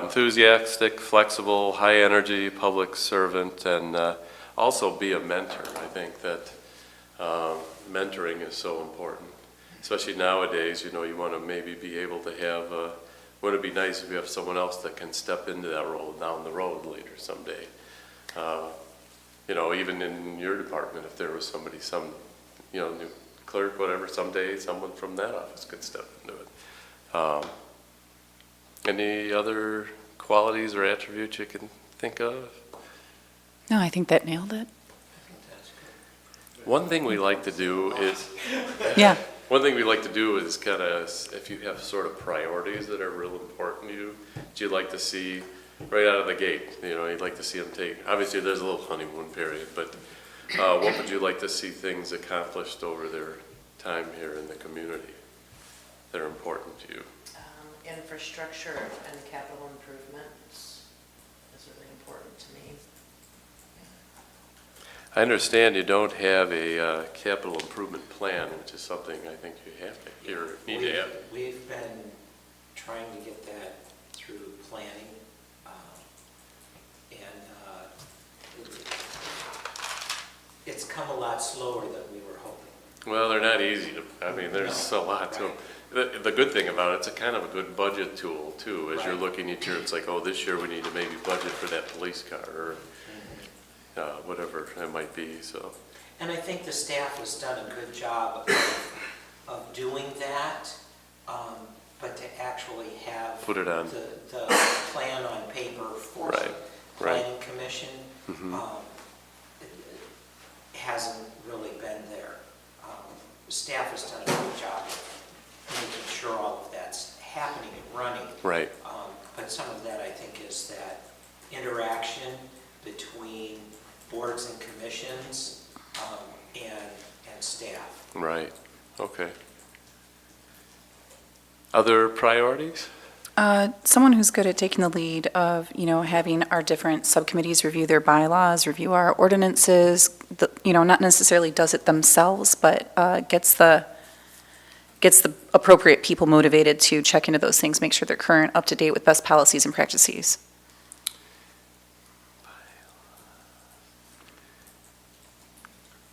Enthusiastic, flexible, high energy, public servant, and also be a mentor. I think that mentoring is so important, especially nowadays. You want to maybe be able to have, wouldn't it be nice if you have someone else that can step into that role down the road later someday? Even in your department, if there was somebody, new clerk, whatever, someday someone from that office could step into it. Any other qualities or attributes you can think of? No, I think that nailed it. One thing we like to do is, Yeah. one thing we like to do is kind of, if you have sort of priorities that are real important to you, that you'd like to see right out of the gate. You'd like to see them take, obviously there's a little honeymoon period, but what would you like to see things accomplished over their time here in the community that are important to you? Infrastructure and capital improvements is really important to me. I understand you don't have a capital improvement plan, which is something I think you have to, need to have. We've been trying to get that through planning, and it's come a lot slower than we were hoping. Well, they're not easy there's a lot to them. The good thing about it, it's a kind of a good budget tool too, as you're looking each year, it's like, oh, this year we need to maybe budget for that police car, or whatever it might be, so. And I think the staff has done a good job of doing that, but to actually have Put it on. the plan on paper for Right, the right. planning commission hasn't really been there. Staff has done a good job of making sure all of that's happening and running. Right. But some of that, I think, is that interaction between boards and commissions and staff. Right, okay. Other priorities? Someone who's good at taking the lead of, having our different subcommittees review their bylaws, review our ordinances, not necessarily does it themselves, but gets the appropriate people motivated to check into those things, make sure they're current, up to date with best policies and practices.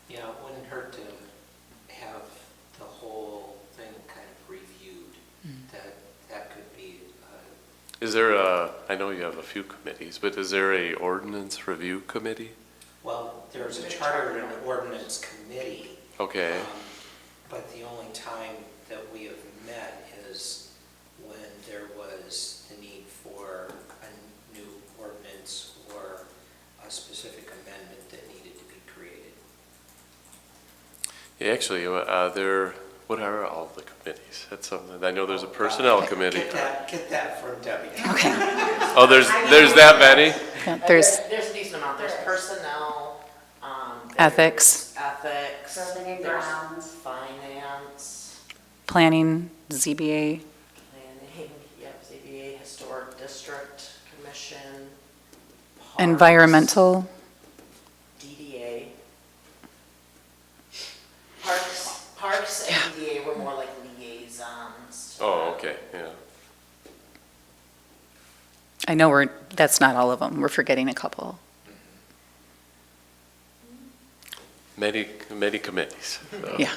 Yeah, it wouldn't hurt to have the whole thing kind of reviewed. That could be, Is there I know you have a few committees, but is there a ordinance review committee? well, there's a charter and ordinance committee. Okay. But the only time that we have met is when there was the need for a new ordinance or a specific amendment that needed to be created. Yeah, actually, what are all the committees? That's something, I know there's a personnel committee. Get that from Debbie. Okay. Oh, there's that many? Yeah, there's There's a decent amount, there's personnel, Ethics. Ethics, Building and there's grounds. finance, planning, ZBA. planning, yep, ZBA, Historic District Commission. Parks, Environmental. DDA. Parks and DDA were more like liaisons. Oh, okay, yeah. I know that's not all of them. We're forgetting a couple. Many committees. Yeah.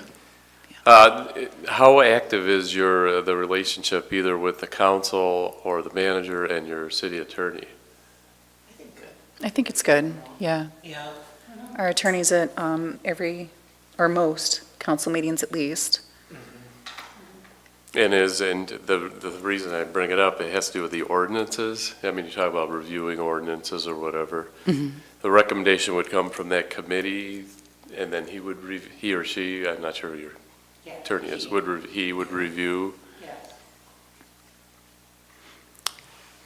How active is the relationship either with the council or the manager and your city attorney? I think good. I think it's good, yeah. Yeah, Our attorneys at every, or most, council meetings at least. And the reason I bring it up, it has to do with the ordinances. I mean, you talk about reviewing ordinances or whatever. The recommendation would come from that committee, and then he or she, I'm not sure who your attorney is, he would review.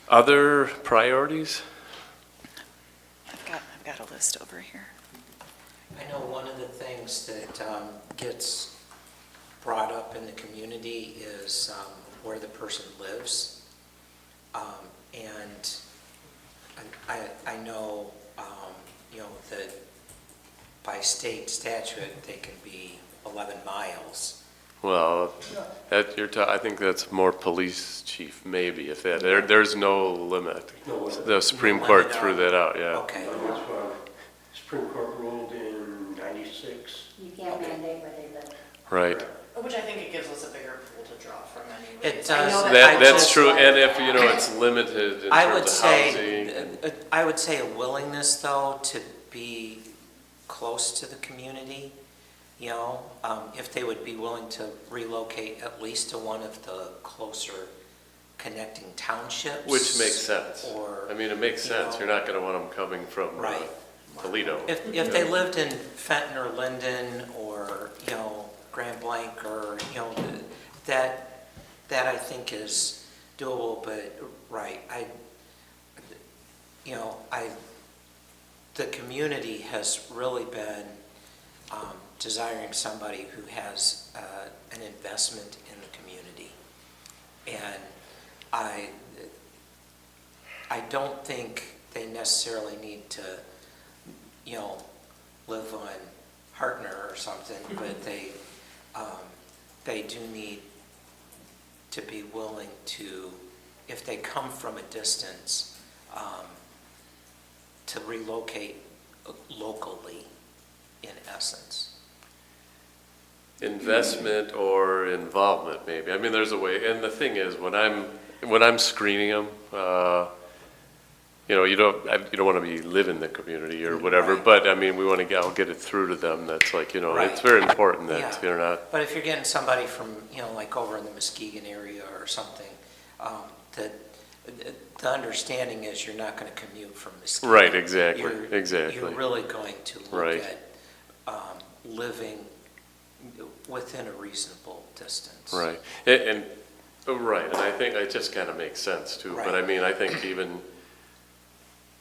Other priorities? I've got a list over here. I know one of the things that gets brought up in the community is where the person lives. And I know, that by state statute, they can be 11 miles. Well, I think that's more police chief, maybe, if there's no limit. The Supreme Court threw that out, yeah. Okay. That's what Supreme Court ruled in 96. You can't mandate where they live. Right. Which I think it gives us a bigger pool to draw from anyway. It I does. know That's just- true, and if, it's limited in I would terms of say, housing. I would say a willingness, though, to be close to the community, if they would be willing to relocate at least to one of the closer connecting townships. Which makes sense. Or, I mean, it makes sense. You're not going to want them coming from Right. Toledo. If they lived in Fenton or Linden or, Grand Blanc or, that I think is doable, but, right, the community has really been desiring somebody who has an investment in the community. And I don't think they necessarily need to, live on Hartner or something, but they do need to be willing to, if they come from a distance, to relocate locally, in essence. Investment or involvement, maybe. I mean, there's a way, and the thing is, when I'm screening them, you don't want to be live in the community or whatever, Right. but I mean, I'll get it through to them. That's like, Right. it's very important that Yeah. you're not. But if you're getting somebody from, like over in the Muskegon area or something, that the understanding is you're not going to commute from Muskegon. Right, exactly, exactly. You're really going to look Right. at living within a reasonable distance. Right, and I think it just kind of makes sense too. But I Right. mean, I think even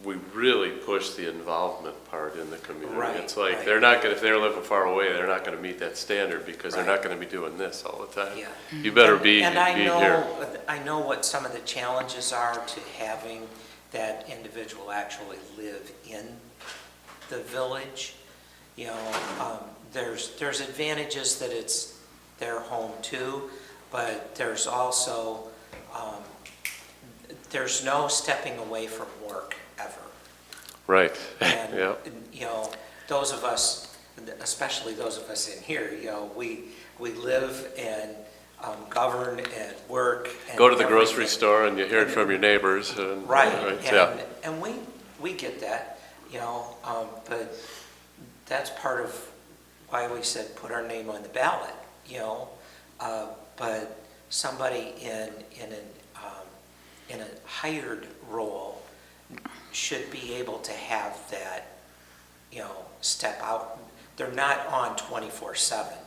we really push the involvement part in the community. Right, It's like, right. they're not gonna, if they're living far away, they're not gonna meet that standard because they're Right. not gonna be doing this all the time. Yeah. You better And- be And I here. know what some of the challenges are to having that individual actually live in the village. You know, there's advantages that it's their home too, but there's also, there's no stepping away from work ever. Right, And, yeah. you know, those of us, especially those of us in here, you know, we live and govern and work. And Go to the grocery everything. store and you hear it from your neighbors and. Right, Yeah, and we get that, you know, but that's part of why we said put our name on the ballot, you know, but somebody in a hired role should be able to have that, you know, step out. They're not on 24/7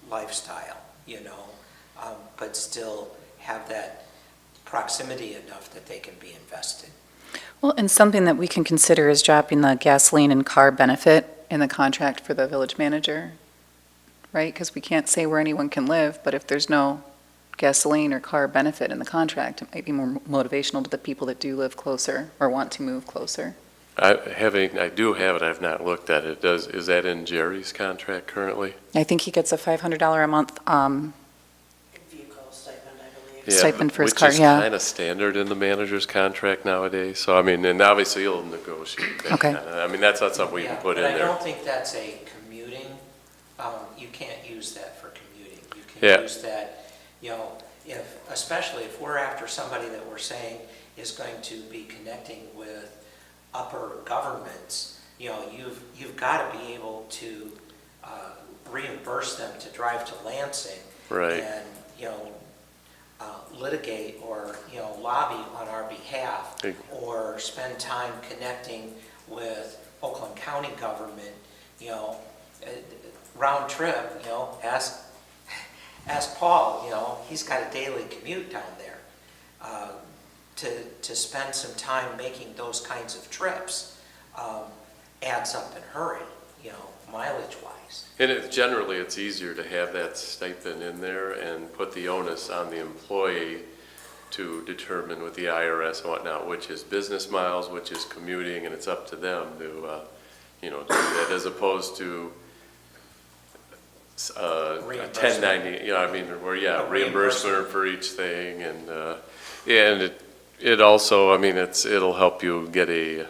lifestyle, you know, but still have that proximity enough that they can be invested. Well, and something that we can consider is dropping the gasoline and car benefit in the contract for the village manager, right? Because we can't say where anyone can live, but if there's no gasoline or car benefit in the contract, it might be more motivational to the people that do live closer or want to move closer. I do have it, I've not looked at it. Is that in Jerry's contract currently? I think he gets a $500 a month Vehicle stipend, I believe. Yeah, Stipend for his car, Which is yeah. kind of standard in the manager's contract nowadays. So, I mean, and obviously you'll negotiate that. Okay. I mean, that's not something we can Yeah, put in But I there. don't think that's a commuting, you can't use that for commuting. You Yeah. can use that, you know, especially if we're after somebody that we're saying is going to be connecting with upper governments, you know, you've got to be able to reimburse them to drive to Lansing. Right. And, you know, litigate or, you know, lobby on our behalf, Big- or spend time connecting with Oakland County government, you know, round trip, you know, ask Paul, you know, he's got a daily commute down there. To spend some time making those kinds of trips adds up in a hurry, you know, mileage-wise. And generally, it's easier to have that stipend in there and put the onus on the employee to determine with the IRS and whatnot, which is business miles, which is commuting, and it's up to them to, you know, do that, as opposed to a 1090, you know, I mean, where, yeah, reimbursement for each thing, and it also, I mean, it'll help you get a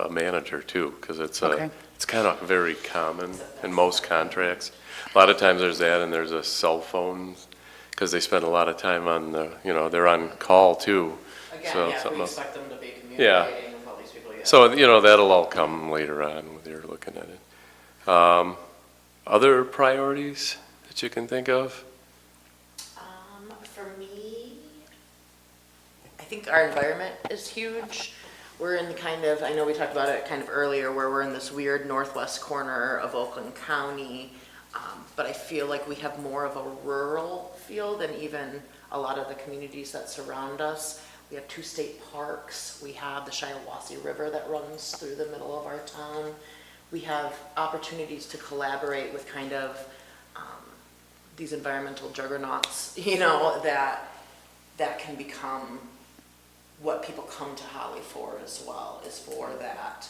manager too, because Okay. it's kind of very common in most contracts. A lot of times there's that, and there's a cell phone, because they spend a lot of time on the, you know, they're on call too. Again, So yeah, something we else. expect them to be Yeah. communicating with all these people, yeah. So, you know, that'll all come later on when you're looking at it. Other priorities that you can think of? For me, I think our environment is huge. We're in kind of, I know we talked about it kind of earlier, where we're in this weird northwest corner of Oakland County, but I feel like we have more of a rural feel than even a lot of the communities that surround us. We have 2 state parks. We have the Shiawassee River that runs through the middle of our town. We have opportunities to collaborate with kind of these environmental juggernauts, you know, that can become what people come to Holly for as well, is for that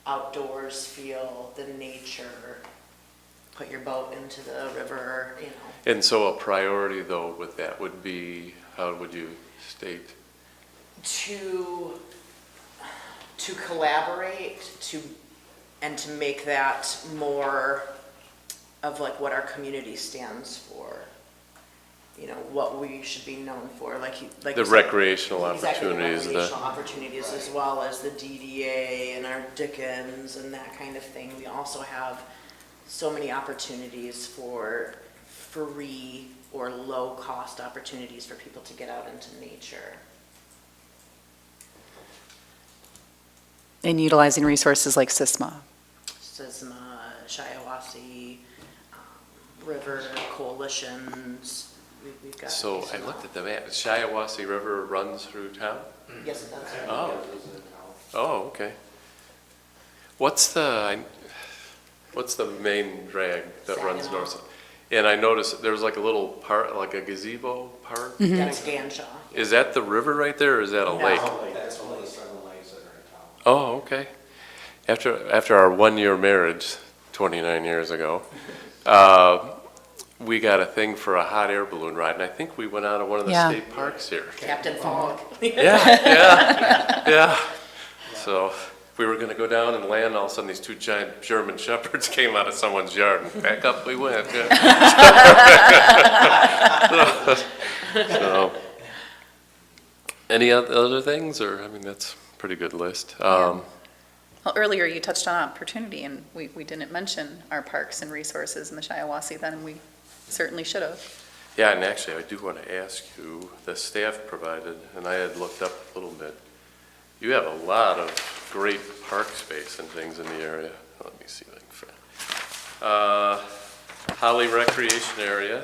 outdoors feel, the nature, put your boat into the river, you know. And so a priority though with that would be, how would you state? To collaborate, and to make that more of like what our community stands for, you know, what we should be known for, like The you said, recreational exactly, the opportunities, recreational opportunities, as well as the DDA and our Dickens and that kind of thing. We also have so many opportunities for free or low-cost opportunities for people to get out into nature. And utilizing resources like SISMA. SISMA, Shiawassee, River coalitions, we've got. So I looked at the map, Shiawassee River runs through town? Yes, it does. Oh. Oh, okay. What's the main drag that runs Saginaw. north? And I noticed there was like a little park, like a gazebo park. That's Ganshaw. Is that the river right there, or is that a lake? That's one of the 7 lakes that are in town. Oh, okay. After our 1-year marriage, 29 years ago, we got a thing for a hot air balloon ride, and I think we went out of one of the Yeah. state parks here. Captain Fog. Yeah. So we were gonna go down and land, all of a sudden these 2 giant German shepherds came out of someone's yard, and back up we went. So, any other things, or, I mean, that's a pretty good list. Well, earlier you touched on opportunity, and we didn't mention our parks and resources in the Shiawassee then, and we certainly should have. Yeah, and actually, I do want to ask you, the staff provided, and I had looked up a little bit, you have a lot of great park space and things in the area. Let me see if I can find. Holly Recreation Area,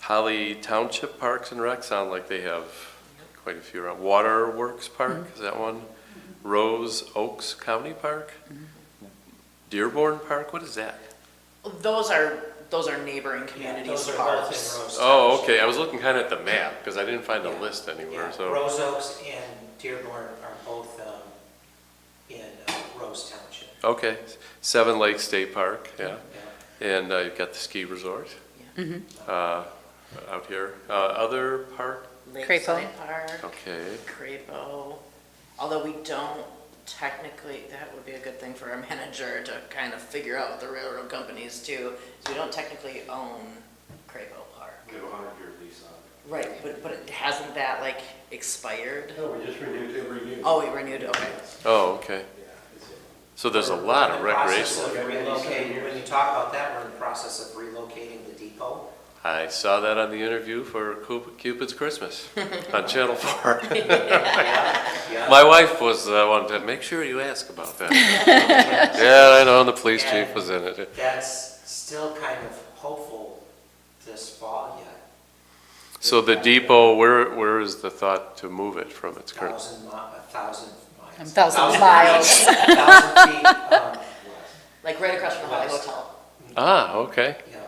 Holly Township Parks and Rec, sound like they have quite a few around. Waterworks Park, is that one? Rose Oaks County Park? Dearborn Park, what is that? Those are neighboring communities Those are both parks. in Rose. Oh, Township. okay, I was looking kind of at the map, because I didn't find a list anywhere, Yeah, so. Rose Oaks and Dearborn are both in Rose Township. Okay, Seven Lakes State Park, yeah, Yeah. and you've got the ski resort out here. Other park, Lakeside Park, okay, Crapo. Although we don't technically, that would be a good thing for our manager to kind of figure out with the railroad companies too. is we don't technically own Crapo Park. We have a 100-year lease on it. Right, but it hasn't that like expired? No, we just renewed it. Oh, we renewed, okay. oh, okay. So there's a lot of We're in the recreation. process of relocating- When you talk about that, we're in the process of relocating the depot. I saw that on the interview for Cupid's Christmas on Channel 4. Yeah. My wife was wanted to make sure you ask about that. Yeah, I know, the police chief was in it. That's still kind of hopeful this fall yet. So the depot, where is the thought to move it from its current? 1,000 miles. 1,000 miles. 1,000 feet, Like right across from the Holly Hotel. Ah, okay. yeah.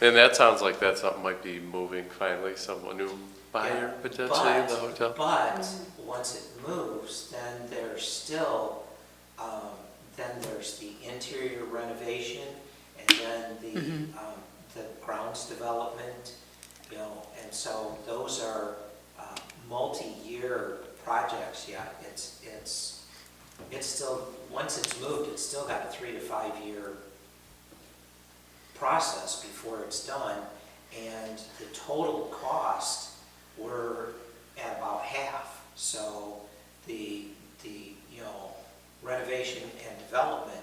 And that sounds like that something might be moving finally, someone new buyer potentially in the hotel? But, once it moves, then there's still, then there's the interior renovation, and then the grounds development, you know, and so those are multi-year projects, yeah. It's still, once it's moved, it's still got a 3 to 5 year process before it's done, and the total cost, we're at about half. So the renovation and development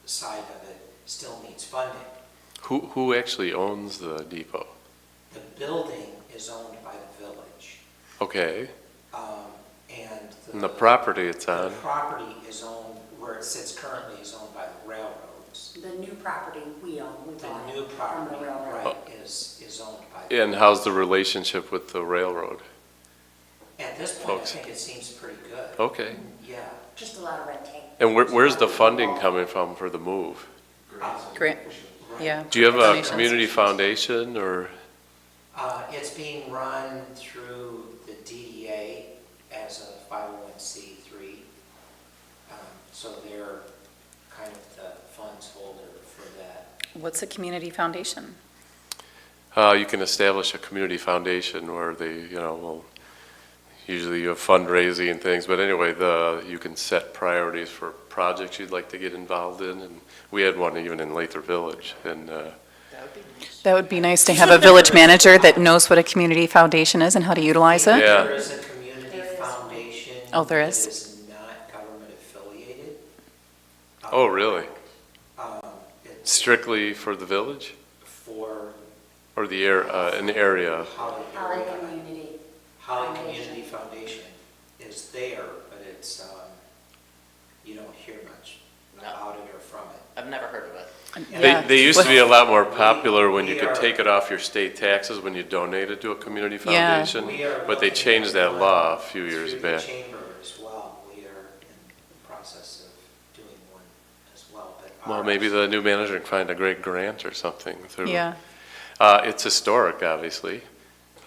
side of it still needs funding. Who actually owns the depot? The building is owned by the village, Okay, and and the property it's the on? property is owned, where it sits currently is owned by the railroads. The new property we own, we The bought new it from property, the railroad. right, is owned by the And how's the relationship with the railroad? At this point, I folks? think it seems pretty good. Okay, Yeah. Just a lot of red tape. and where's the funding coming from for the move? Great, yeah. Do you have a Donations. community foundation, or? It's being run through the DEA as a 501c3. So they're kind of the funds holder for that. What's a community foundation? You can establish a community foundation where they, will, usually you have fundraising and things, but anyway, you can set priorities for projects you'd like to get involved in, and we had one even in Lather Village, and, That would be nice. That would be nice to have a village manager that knows what a community foundation is and how to utilize it. Yeah. There is a community There is. foundation. Oh, there is? That is not government affiliated. oh, really? It's Strictly for the village, for or an area? Holly Holly area. Community. Holly Foundation. Community Foundation is there, but it's, you don't hear much No. about it or from it. I've never heard of it. Yeah. They used to be a lot more popular when you We could are- take it off your state taxes when you donated to a community Yeah. foundation, We are but they looking changed at that one law a few years through the back. chamber as well. Well, maybe the new manager can find a great grant or something through. Yeah. It's historic, obviously.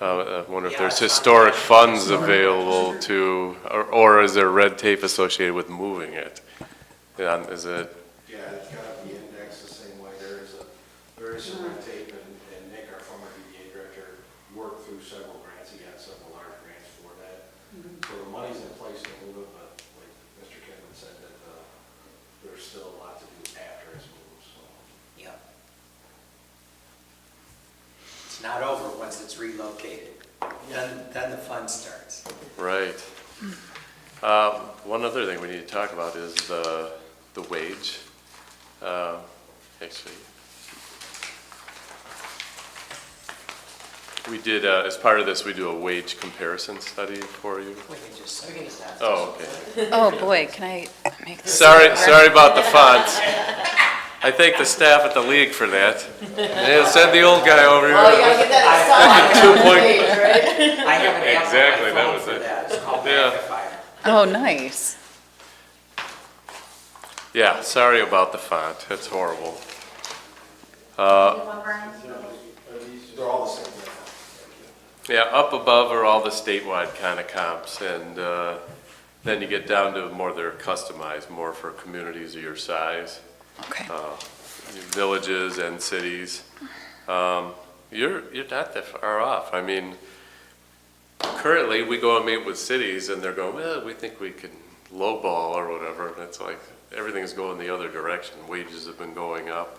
I wonder if Yeah, there's it's not historic bad. funds available to, or is there red tape associated with moving it? Yeah, is it, Yeah, it's got to be indexed the same way. There is some red tape, and Nick, our former DDA director, worked through several grants. He got several large grants for that. So the money's in place to move it, but like Mr. Kevin said, that there's still a lot to do after it's moved, so. Yep. It's not over once it's relocated. Then the fun starts. right? One other thing we need to talk about is the wage. Actually, we did, as part of this, we do a wage comparison study for you. We can just ask. Oh, okay. Oh, boy, can I make this? Sorry about the fonts. I thank the staff at the league for that. Yeah, send the old guy over here. Oh, you gotta get that in Two some point- page, right? I have an app Exactly, on that my was phone for it. that. It's called Yeah. Magnifier. Oh, nice. Yeah, sorry about the font, that's horrible. They're all the same. Yeah, up above are all the statewide kind of comps, and then you get down to more they're customized, more for communities of your size, Okay. villages and cities. You're not that far off. I mean, currently, we go and meet with cities, and they're going, well, we think we can lowball or whatever, and it's like, everything's going the other direction. Wages have been going up.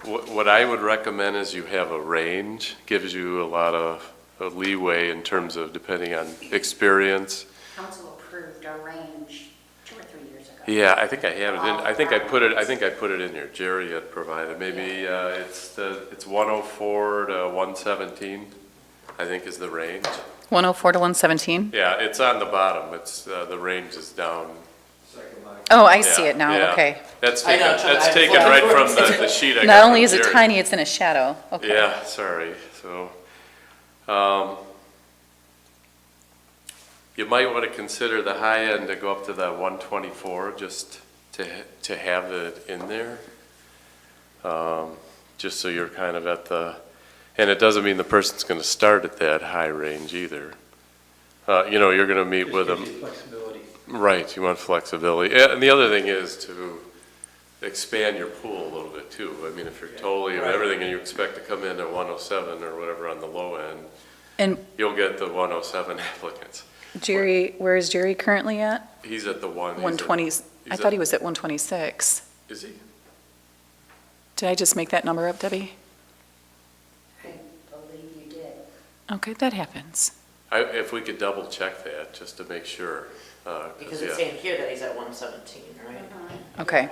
What I would recommend is you have a range, gives you a lot of leeway in terms of depending on experience. Council approved a range 2 or 3 years ago. Yeah, I think I have it in, I think I put it in here. Jerry had provided, maybe, it's 104 to 117, I think is the range. 104 to 117? Yeah, it's on the bottom, it's, the range is down. Second line. Oh, I see Yeah, it now, yeah. okay. That's I know, taken, that's I- taken right from the sheet I got Not only from is it Jerry. tiny, it's in a shadow. Okay. Yeah, sorry, so, you might want to consider the high end to go up to that 124, just to have it in there. Just so you're kind of at the, and it doesn't mean the person's going to start at that high range either. You're going to meet with them. Flexibility. Right, you want flexibility. And the other thing is to expand your pool a little bit too. I mean, if you're totally of everything and you expect to come in at 107 or whatever on the low end, And you'll get the 107 applicants. Jerry, where is Jerry currently at? He's at the one. 120, I thought he was at 126. Is he? Did I just make that number up, Debbie? I believe you did. Okay, that happens. If we could double check that, just to make sure. Because yeah. it's saying here that he's at 117, right? Okay.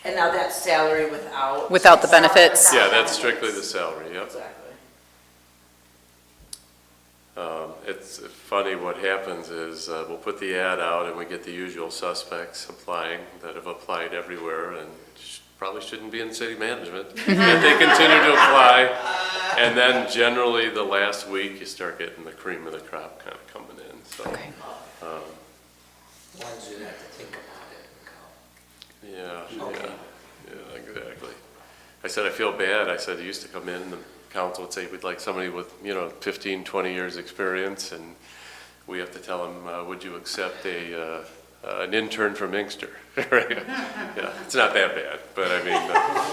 And now that's salary without? Without the benefits? Yeah, that's strictly the salary, yep. Exactly. It's funny, what happens is, we'll put the ad out and we get the usual suspects applying that have applied everywhere and probably shouldn't be in city management. And they continue to apply, and then generally the last week you start getting the cream of the crop kind of coming in, so. Okay. Ones who have to think about it and go. Yeah, Okay. yeah, exactly. I said, I feel bad. I said, it used to come in and the council would say, we'd like somebody with, 15, 20 years experience, and we have to tell them, would you accept an intern from Inkster? Right? Yeah, it's not that bad, but I mean,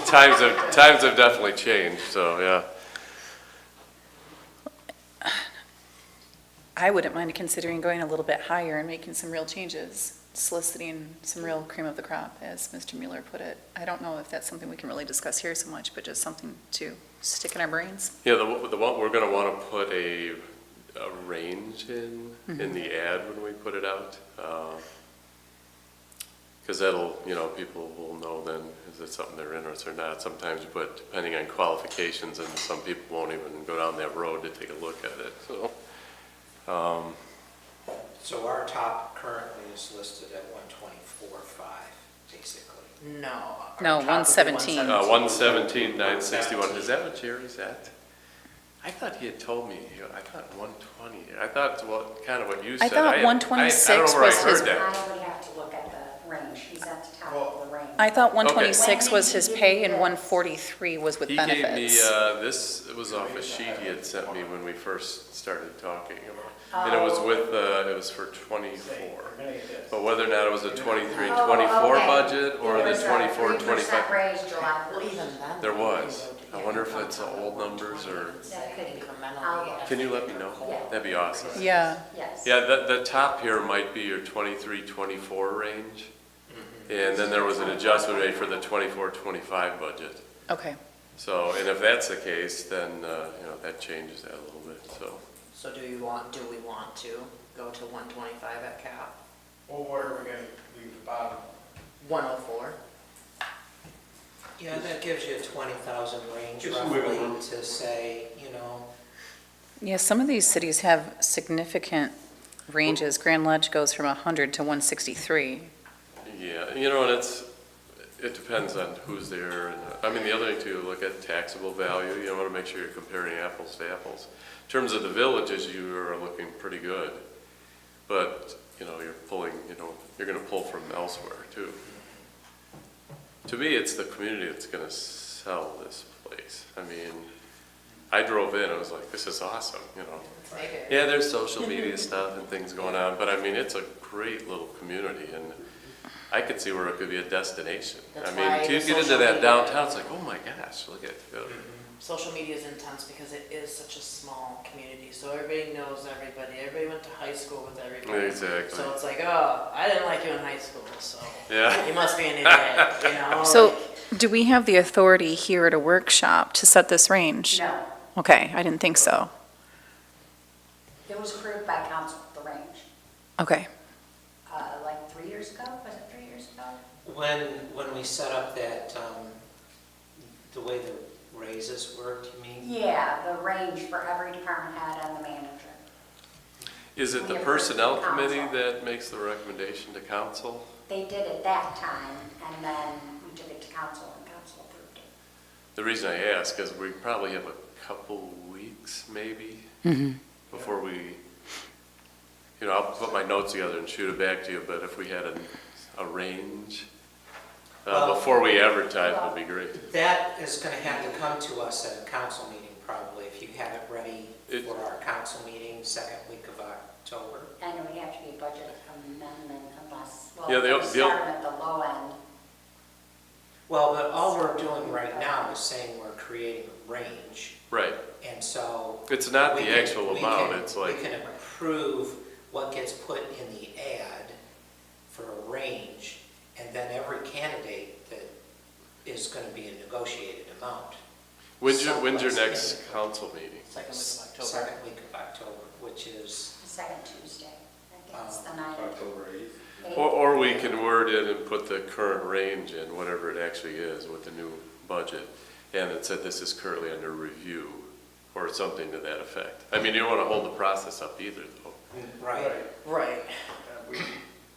times have definitely changed, so, yeah. I wouldn't mind considering going a little bit higher and making some real changes, soliciting some real cream of the crop, as Mr. Mueller put it. I don't know if that's something we can really discuss here so much, but just something to stick in our brains. Yeah, the one, we're gonna wanna put a range in the ad when we put it out. Because that'll, people will know then, is it something they're interested or not. Sometimes you put, depending on qualifications, and some people won't even go down that road to take a look at it, so. So our top currently is listed at 124.5, basically. No. our No, top would be 117. 117,961, is that what Jerry's at? I thought he had told me, I thought 120. I thought, well, kind of what you I said. thought I don't 126 know where I was his- heard that. I would have to look at the range, he's at the top of the range. I thought Okay. 126 was his When did pay he and do 143 was with He gave me, benefits. this was off a sheet he had sent me when we first started talking about. And it was with, it was for 24. But whether or not it was a 23, 24 budget or the 24, 25. raise July Well, 1st. even then. There was. I wonder if it's the old numbers or, That could be. Incrementally. can you let me know? Yeah. That'd be awesome. Yeah, Yes. Yeah, the top here might be your 23, 24 range. And then there was an adjustment made for the 24, 25 budget. okay. So, and if that's the case, then, that changes that a little bit, so. So do we want to go to 125 at cap? Well, where are we gonna leave the bottom? 104? Yeah, that gives you a 20,000 range Gives some wiggle roughly room. to say, you know, Yeah, some of these cities have significant ranges. Grand Ledge goes from 100 to 163. Yeah, and it depends on who's there. And I mean, the other thing too, look at taxable value. You want to make sure you're comparing apples to apples. In terms of the villages, you are looking pretty good. But, you're pulling, you're going to pull from elsewhere too. To me, it's the community that's going to sell this place. I mean, I drove in, I was like, this is awesome, Yeah, there's social media stuff and things going on, but I mean, it's a great little community, and I could see where it could be a destination. That's I why mean, to the get into social that media- downtown, it's like, oh my gosh, look at it. Social media is intense because it is such a small community, so everybody knows everybody. Everybody went to high school with everybody. Exactly. So it's like, oh, I didn't like you in high school, so Yeah. you must be an idiot, So like- do we have the authority here at a workshop to set this range? No, Okay, I didn't think so. it was approved by council, the range, Okay, like 3 years ago, was it 3 years ago? when we set up that, the way the raises worked, you mean? Yeah, the range for every department head and the manager. Is it the We have personnel council. committee that makes the recommendation to council? They did it that time, and then we took it to council, and council approved it. The reason I ask is we probably have a couple weeks maybe before we, I'll put my notes together and shoot it back to you, but if we had a range Well- before we advertise would be great. That is gonna have to come to us at a council meeting probably, if you have it ready It- for our council meeting, second week of October. And it would have to be a budget amendment unless, Yeah, well, the- we start at the low end. Well, but all we're doing right now is saying we're creating a range, Right. and so. It's not we the can- actual we amount, can- it's like, We can approve what gets put in the ad for a range, and then every candidate that is gonna be a negotiated amount. when's your Someplace next in- council meeting? Second week of October. Second week of October, which is, The second Tuesday, I think it's the 9th. October 8th. Or we can word it and put the current range in, whatever it actually is with the new budget. And it said this is currently under review, or something to that effect. I mean, you don't want to hold the process up either, though. right. Right.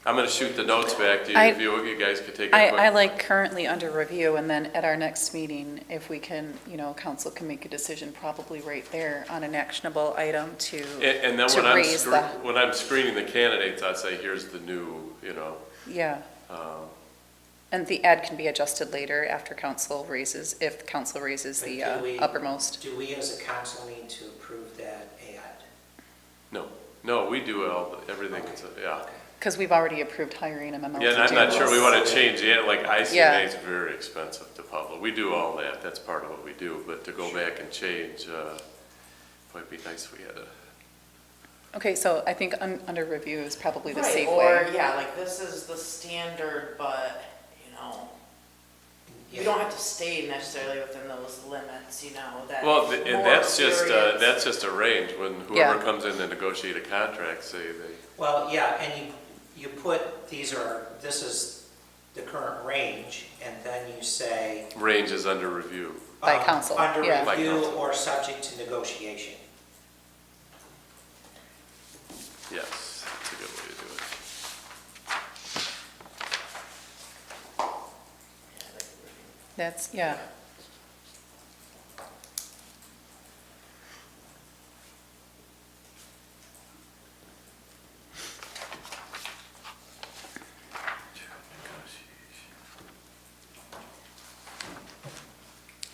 I'm going to shoot the notes back to you, I- if you guys could take a I quick. like currently under review, and then at our next meeting, if we can, council can make a decision probably right there on an actionable item to And then to raise the- when I'm screening the candidates, I'd say, here's the new, Yeah. um, And the ad can be adjusted later after council raises, if council raises the But do we- uppermost. Do we as a council need to approve that ad? no, we do everything, yeah. Okay. Because we've already approved hiring a memo. Yeah, and to I'm do not sure we this. want to change it, like Yeah. ICMA is very expensive to publish. We do all that, that's part of what we do, but to go back and change, might be nice if we had a, Okay, so I think under review is probably the Right, safe or, way. yeah, like this is the standard, but, you don't have to stay necessarily within those limits, that. well, and more that's experience- just a range, when Yeah. whoever comes in to negotiate a contract, say they, Well, yeah, and you put, this is the current range, and then you say. range is under review. By council, Under yeah. By review council. or subject to negotiation. Yes, that's a good way to do it. That's, yeah.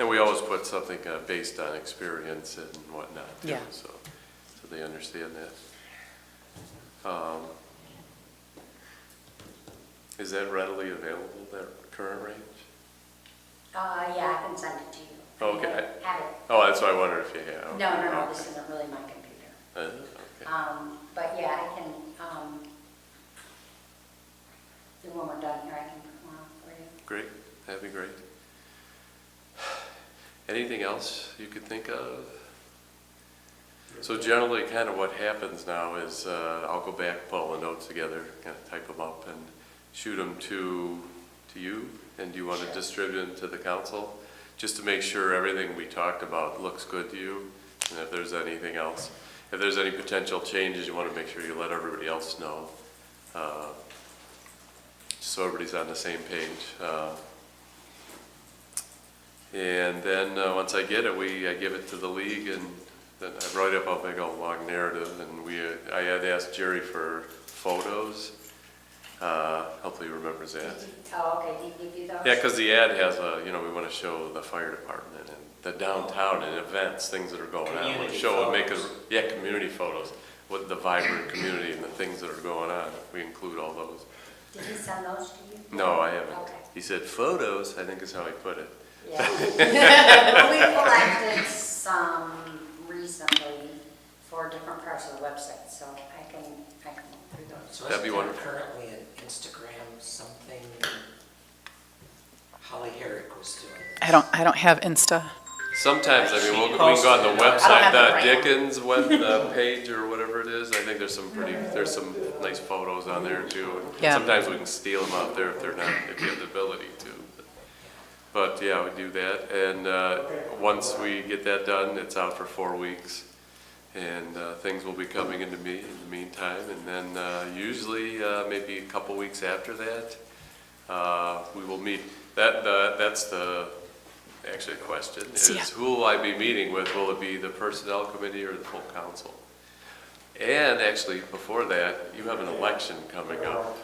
And we always put something based on experience and whatnot, too, Yeah. so they understand that. Is that readily available, that current range? Yeah, I can send it to you. I mean, Okay. I have it. Oh, that's why I wondered if you have. No, this isn't really my computer. Okay. But yeah, I can, when we're done here, I can put one on for you. Great, that'd be great. Anything else you could think of? So generally, kind of what happens now is I'll go back, put all the notes together, kind of type them up and shoot them to you. And do you want to distribute them to the council? Just to make sure everything we talked about looks good to you. And if there's anything else, if there's any potential changes, you want to make sure you let everybody else know. So everybody's on the same page. And then once I get it, I give it to the league, and then I write up a big old long narrative. And I had asked Jerry for photos. Hopefully he remembers that. Oh, okay, did he give you those? Yeah, because the ad has we want to show the fire department and the downtown and events, things that are going on. I want to Community show it, photos. community photos, what the vibrant community and the things that are going on. We include all those. Did he send those to you? No, I haven't. Okay. He said photos, I think is how he put it. Yeah. Well, we collected some recently for different parts of the website, so I can look through those. So That'd be isn't there wonderful. currently an Instagram something Holly Herrick was doing? I don't have Insta. Sometimes, we She can go on the posted it. I website, don't have the the brand. Dickens web page or whatever it is. I think there's some nice photos on there too. And Yeah. sometimes we can steal them out there if you have the ability to. But yeah, we do that. And once we get that done, it's out for 4 weeks. And things will be coming into me in the meantime. And then usually maybe a couple weeks after that, we will meet. That's the actually question is who will I be meeting with? Will it be the personnel committee or the full council? And actually before that, you have an election coming up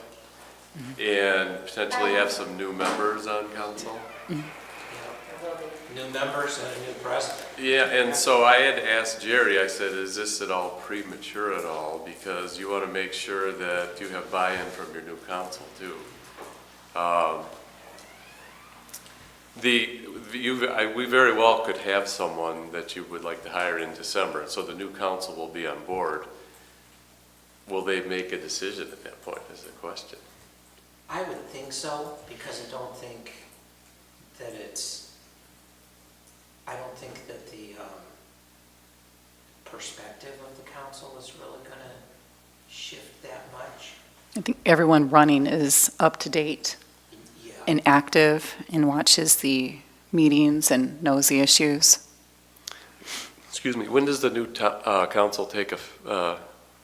and potentially have some new members on council. New members and a new president. Yeah, and so I had asked Jerry, I said, is this at all premature at all? Because you want to make sure that you have buy-in from your new council too. We very well could have someone that you would like to hire in December, so the new council will be on board. Will they make a decision at that point is the question. I would think so, because I don't think that the perspective of the council is really going to shift that much. I think everyone running is up to date Yeah. and active and watches the meetings and knows the issues. Excuse me, when does the new council take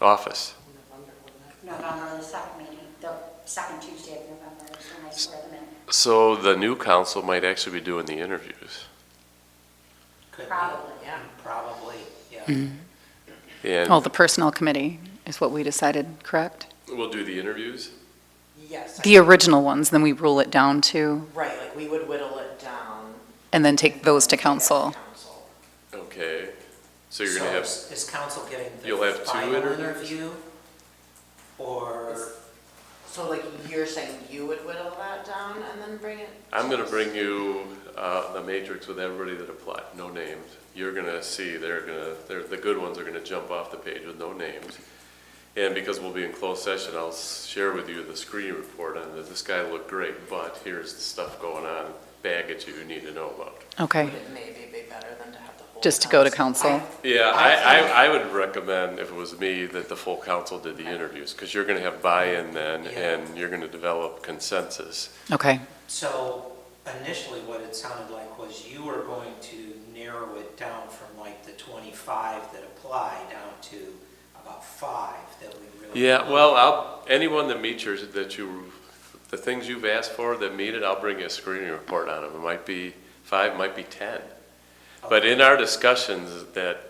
office? November, the second meeting, the second Tuesday of November is when I swear them in. So the new council might actually be doing the interviews. Could be. Probably. Yeah, probably, yeah. And Oh, the personnel committee is what we decided, correct? we'll do the interviews? Yes. The original ones, then we rule it down to, Right, like we would whittle it down. and then take those to council. Council. Okay, so you're gonna have, Is council getting the You'll have two final interviews? interview? Or, So like you're saying you would whittle that down and then bring it? I'm gonna bring you the matrix with everybody that applied, no names. You're gonna see, the good ones are gonna jump off the page with no names. And because we'll be in closed session, I'll share with you the screening report on this guy looked great, but here's the stuff going on, baggage you need to know about. Okay, Would it maybe be better than to have the whole? just to go to council. Yeah, I think- I would recommend, if it was me, that the full council did the interviews, because you're gonna have buy-in then, Yeah. and you're gonna develop consensus. Okay, so initially what it sounded like was you were going to narrow it down from like the 25 that apply down to about 5 that we really. Yeah, well, anyone that meets the things you've asked for that meet it, I'll bring you a screening report on them. It might be 5, might be 10. But in our discussions that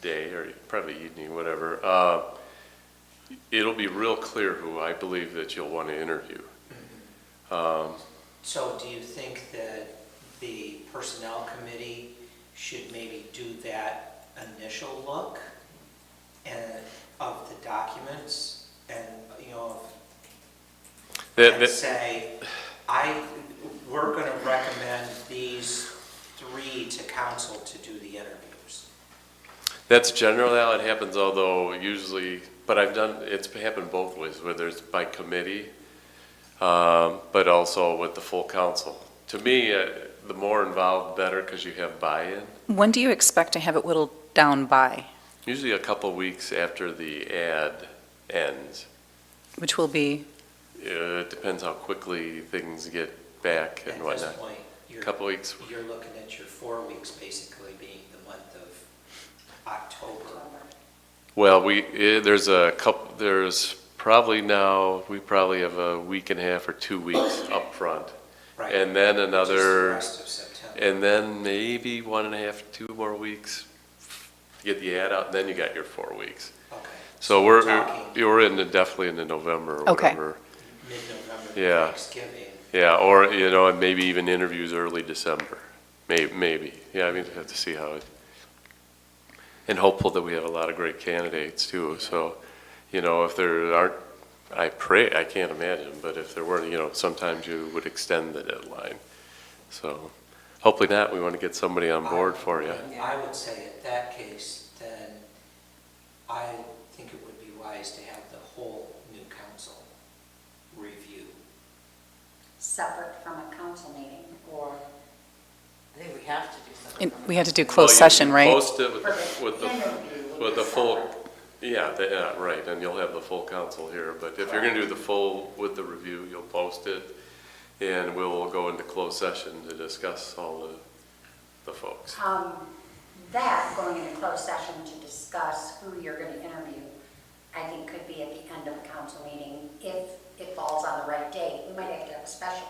day, or probably evening, whatever, it'll be real clear who I believe that you'll want to interview. So do you think that the personnel committee should maybe do that initial look and of the documents and, you know, and say, we're going to recommend these 3 to council to do the interviews. That's generally how it happens, although usually, but it's happened both ways, whether it's by committee, but also with the full council. To me, the more involved, better, because you have buy-in. When do you expect to have it whittled down by? Usually a couple weeks after the ad ends. Which will be, It depends how quickly things get back and At this whatnot. point, you're Couple weeks. looking at your 4 weeks basically being the month of October. Well, there's probably now, we probably have a week and a half or 2 weeks up front. Right. And then Just the another, rest of September. and then maybe 1.5, 2 more weeks to get the ad out, and then you got your 4 weeks. Okay. So we're talking we're definitely into November or Okay. whatever. mid-November, Yeah. Thanksgiving. Yeah, or, and maybe even interviews early December. Maybe. Yeah, I mean, we have to see how it, and hopeful that we have a lot of great candidates too. So, if there aren't, I can't imagine, but if there weren't, sometimes you would extend the deadline. So hopefully not. We want to get somebody on board for you. I would say in that case, then I think it would be wise to have the whole new council review. Separate from a council meeting, or I think we have to do something. we had to do Well, closed you session, can right? Post it for the with the interview. full, yeah, right, and you'll have the full council here, but if you're gonna do the full with the review, you'll post it, and we'll go into closed session to discuss all the folks. That, going into closed session to discuss who you're going to interview, I think could be at the end of a council meeting, if it falls on the right date. We might have to have a special.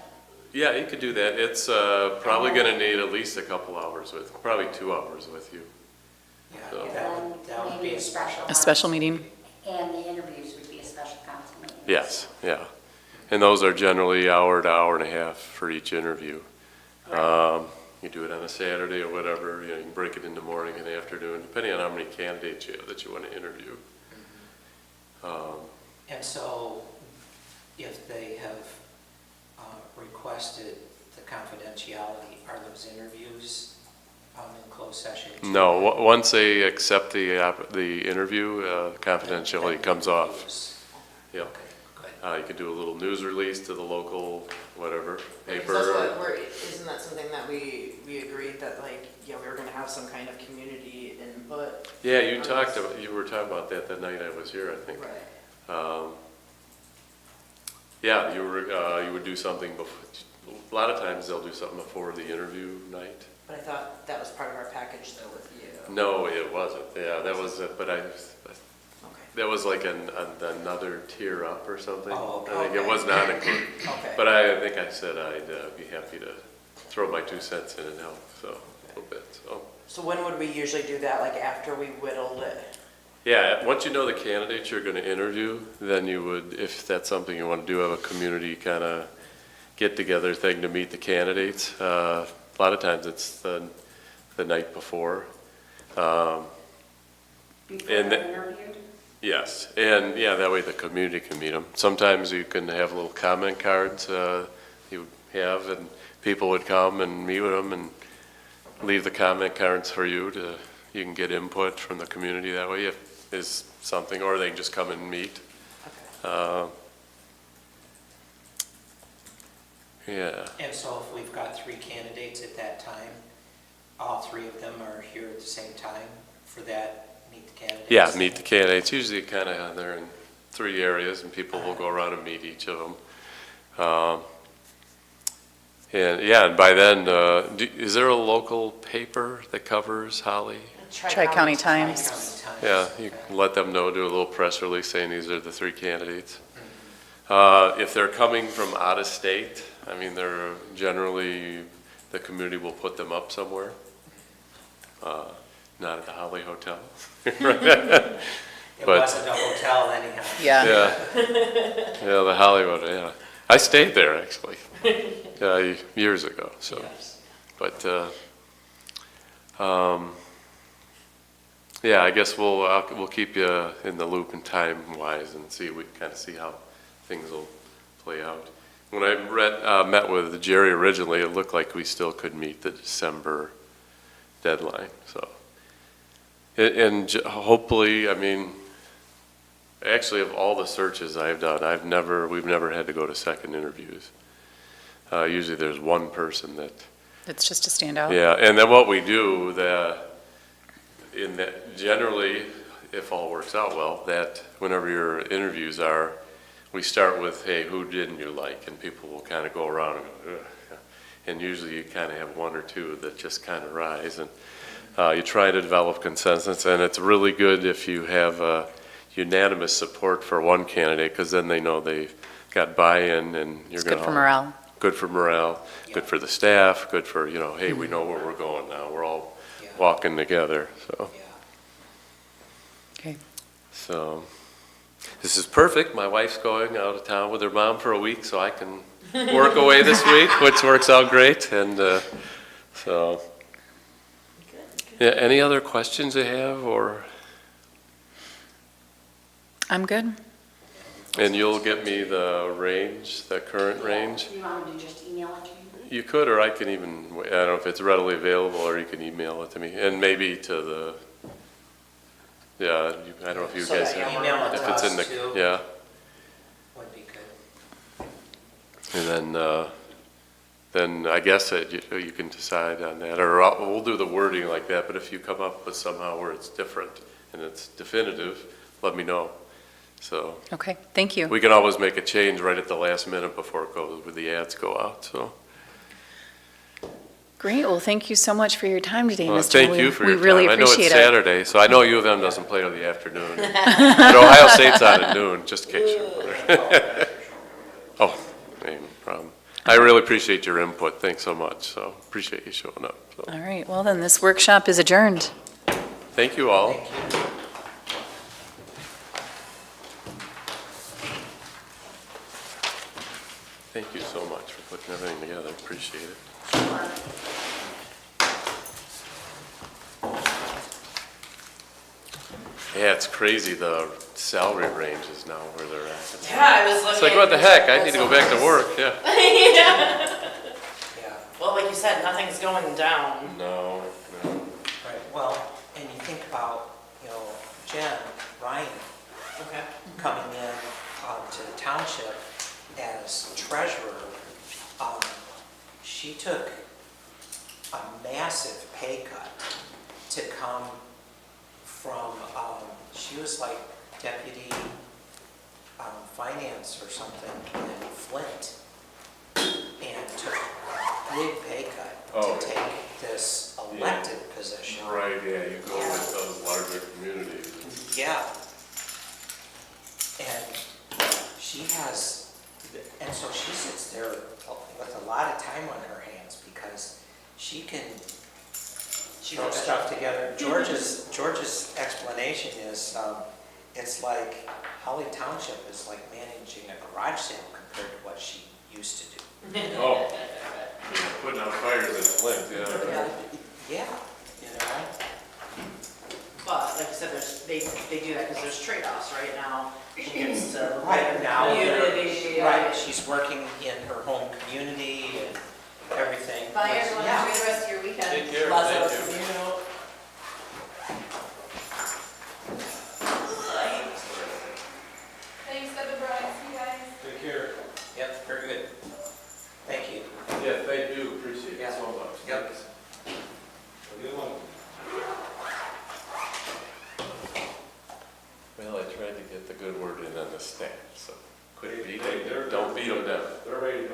Yeah, you could do that, it's probably gonna need at least a couple hours probably 2 hours with you. Yeah, So- that would be Maybe a special. A special council meeting? And the interviews would be a special council meeting. Yes, yeah, and those are generally hour to hour and a half for each interview. You do it on a Saturday or whatever, you can break it into morning and afternoon, depending on how many candidates you have that you want to interview. And so if they have requested the confidentiality, are those interviews in closed session? too? No, once they accept the interview, confidentiality comes off. Yep. Okay, good. You could do a little news release to the local, whatever, paper. That's what isn't that something that we agreed that we were gonna have some kind of community input? Yeah, you were talking about that night I was here, I think. Right. Yeah, you would do something before, a lot of times they'll do something before the interview night. But I thought that was part of our package though with you. No, it wasn't, yeah, that was, Okay. that was like another tier up or something. Oh, I think it okay. was not included, Okay. but I think I said I'd be happy to throw my 2 cents in and help, so, a little bit, so. So when would we usually do that, after we whittled it? Yeah, once you know the candidates you're gonna interview, then you would, if that's something you wanna do, have a community kind of get-together thing to meet the candidates. A lot of times it's the night before. Before And they're interviewed? Yes, and yeah, that way the community can meet them. Sometimes you can have little comment cards you have, and people would come and meet with them and leave the comment cards for you you can get input from the community that way if is something, or they can just come and meet. Yeah, And so if we've got 3 candidates at that time, all 3 of them are here at the same time for that, meet the candidates? yeah, meet the candidates. Usually kind of they're in 3 areas, and people will go around and meet each of them. And by then, is there a local paper that covers Holly? Tri-County Times. Times. Yeah, you can let them know, do a little press release saying these are the 3 candidates. If they're coming from out of state, I mean, they're generally, the community will put them up somewhere. Not at the Holly Hotel. It But- wasn't a hotel anyhow. Yeah. Yeah, the Hollywood, yeah. I stayed there, actually, years ago, so. Yes. But, yeah, I guess we'll keep you in the loop in time-wise and we kind of see how things will play out. When I met with Jerry originally, it looked like we still could meet the December deadline, so. And hopefully, I mean, actually of all the searches I've done, we've never had to go to second interviews. Usually there's one person that. It's just a standout. Yeah, and then what we do, generally, if all works out well, that whenever your interviews are, we start with, hey, who didn't you like? And people will kind of go around and go, ugh. And usually you kind of have one or two that just kind of rise. And you try to develop consensus, and it's really good if you have unanimous support for one candidate, because then they know they've got buy-in, and you're It's going to. good for morale. Good for morale, good for the staff, good for, hey, we know where we're going now. We're all Yeah. walking together, so. Yeah. Okay. So, this is perfect. My wife's going out of town with her mom for a week, so I can work away this week, which works out great, and so. Yeah, any other questions you have, or? I'm good. And you'll get me the range, the current range? You want me to just email it to you? You could, or I can even, I don't know if it's readily available, or you can email it to me, and maybe to the, yeah, I don't know if you So guys that have, email it if to it's in us the, too. yeah, Would be good. and then I guess that you can decide on that, or we'll do the wording like that, but if you come up with somehow where it's different and it's definitive, let me know. So, Okay, thank you. we can always make a change right at the last minute before it goes, where the ads go out, so. Great, well, thank you so much for your time today, Well, Mr. thank Wu. you for your time. We really I know appreciate it's it. Saturday, so I know U of M doesn't play till the afternoon. But Ohio State's on at noon, just in case you're wondering. Oh, no problem. I really appreciate your input. Thanks so much. So appreciate you showing up. So, All right, well then, this workshop is adjourned. thank you all. Thank you. Thank you so much for putting everything together. Appreciate it. Yeah, it's crazy the salary ranges now where they're at. Yeah, I was looking. It's like, what the heck? I need to go back to work. Yeah. Yeah, Well, like you said, nothing's going down. No, no. right, well, and you think about, Jen, Ryan, Okay. coming in to the township as treasurer, she took a massive pay cut to come from, she was like deputy finance or something in Flint, and took a big pay cut Oh. to take this elected position. Right, yeah, you go with those larger communities. Yeah. And she has, and so she sits there with a lot of time on her hands because she can throw stuff together. George's explanation is, it's like Holly Township is like managing a garage sale compared to what she used to do. Oh, yeah, putting out fires in Flint, yeah. Yeah, But like I said, they do that because there's trade-offs right now. She gets to Right now, community. right, she's working in her home community and everything. Bye, everyone. Yeah. Enjoy the rest of your weekend. Take care, Lots thank of you. you. Thanks, Deborah. See you guys. Take care. Yep, very good. Thank you. Yeah, thank you, appreciate it so much. Yep. Good one. Well, I tried to get the good word in on the staff, so quit beating them, don't beat them down. They're ready to go.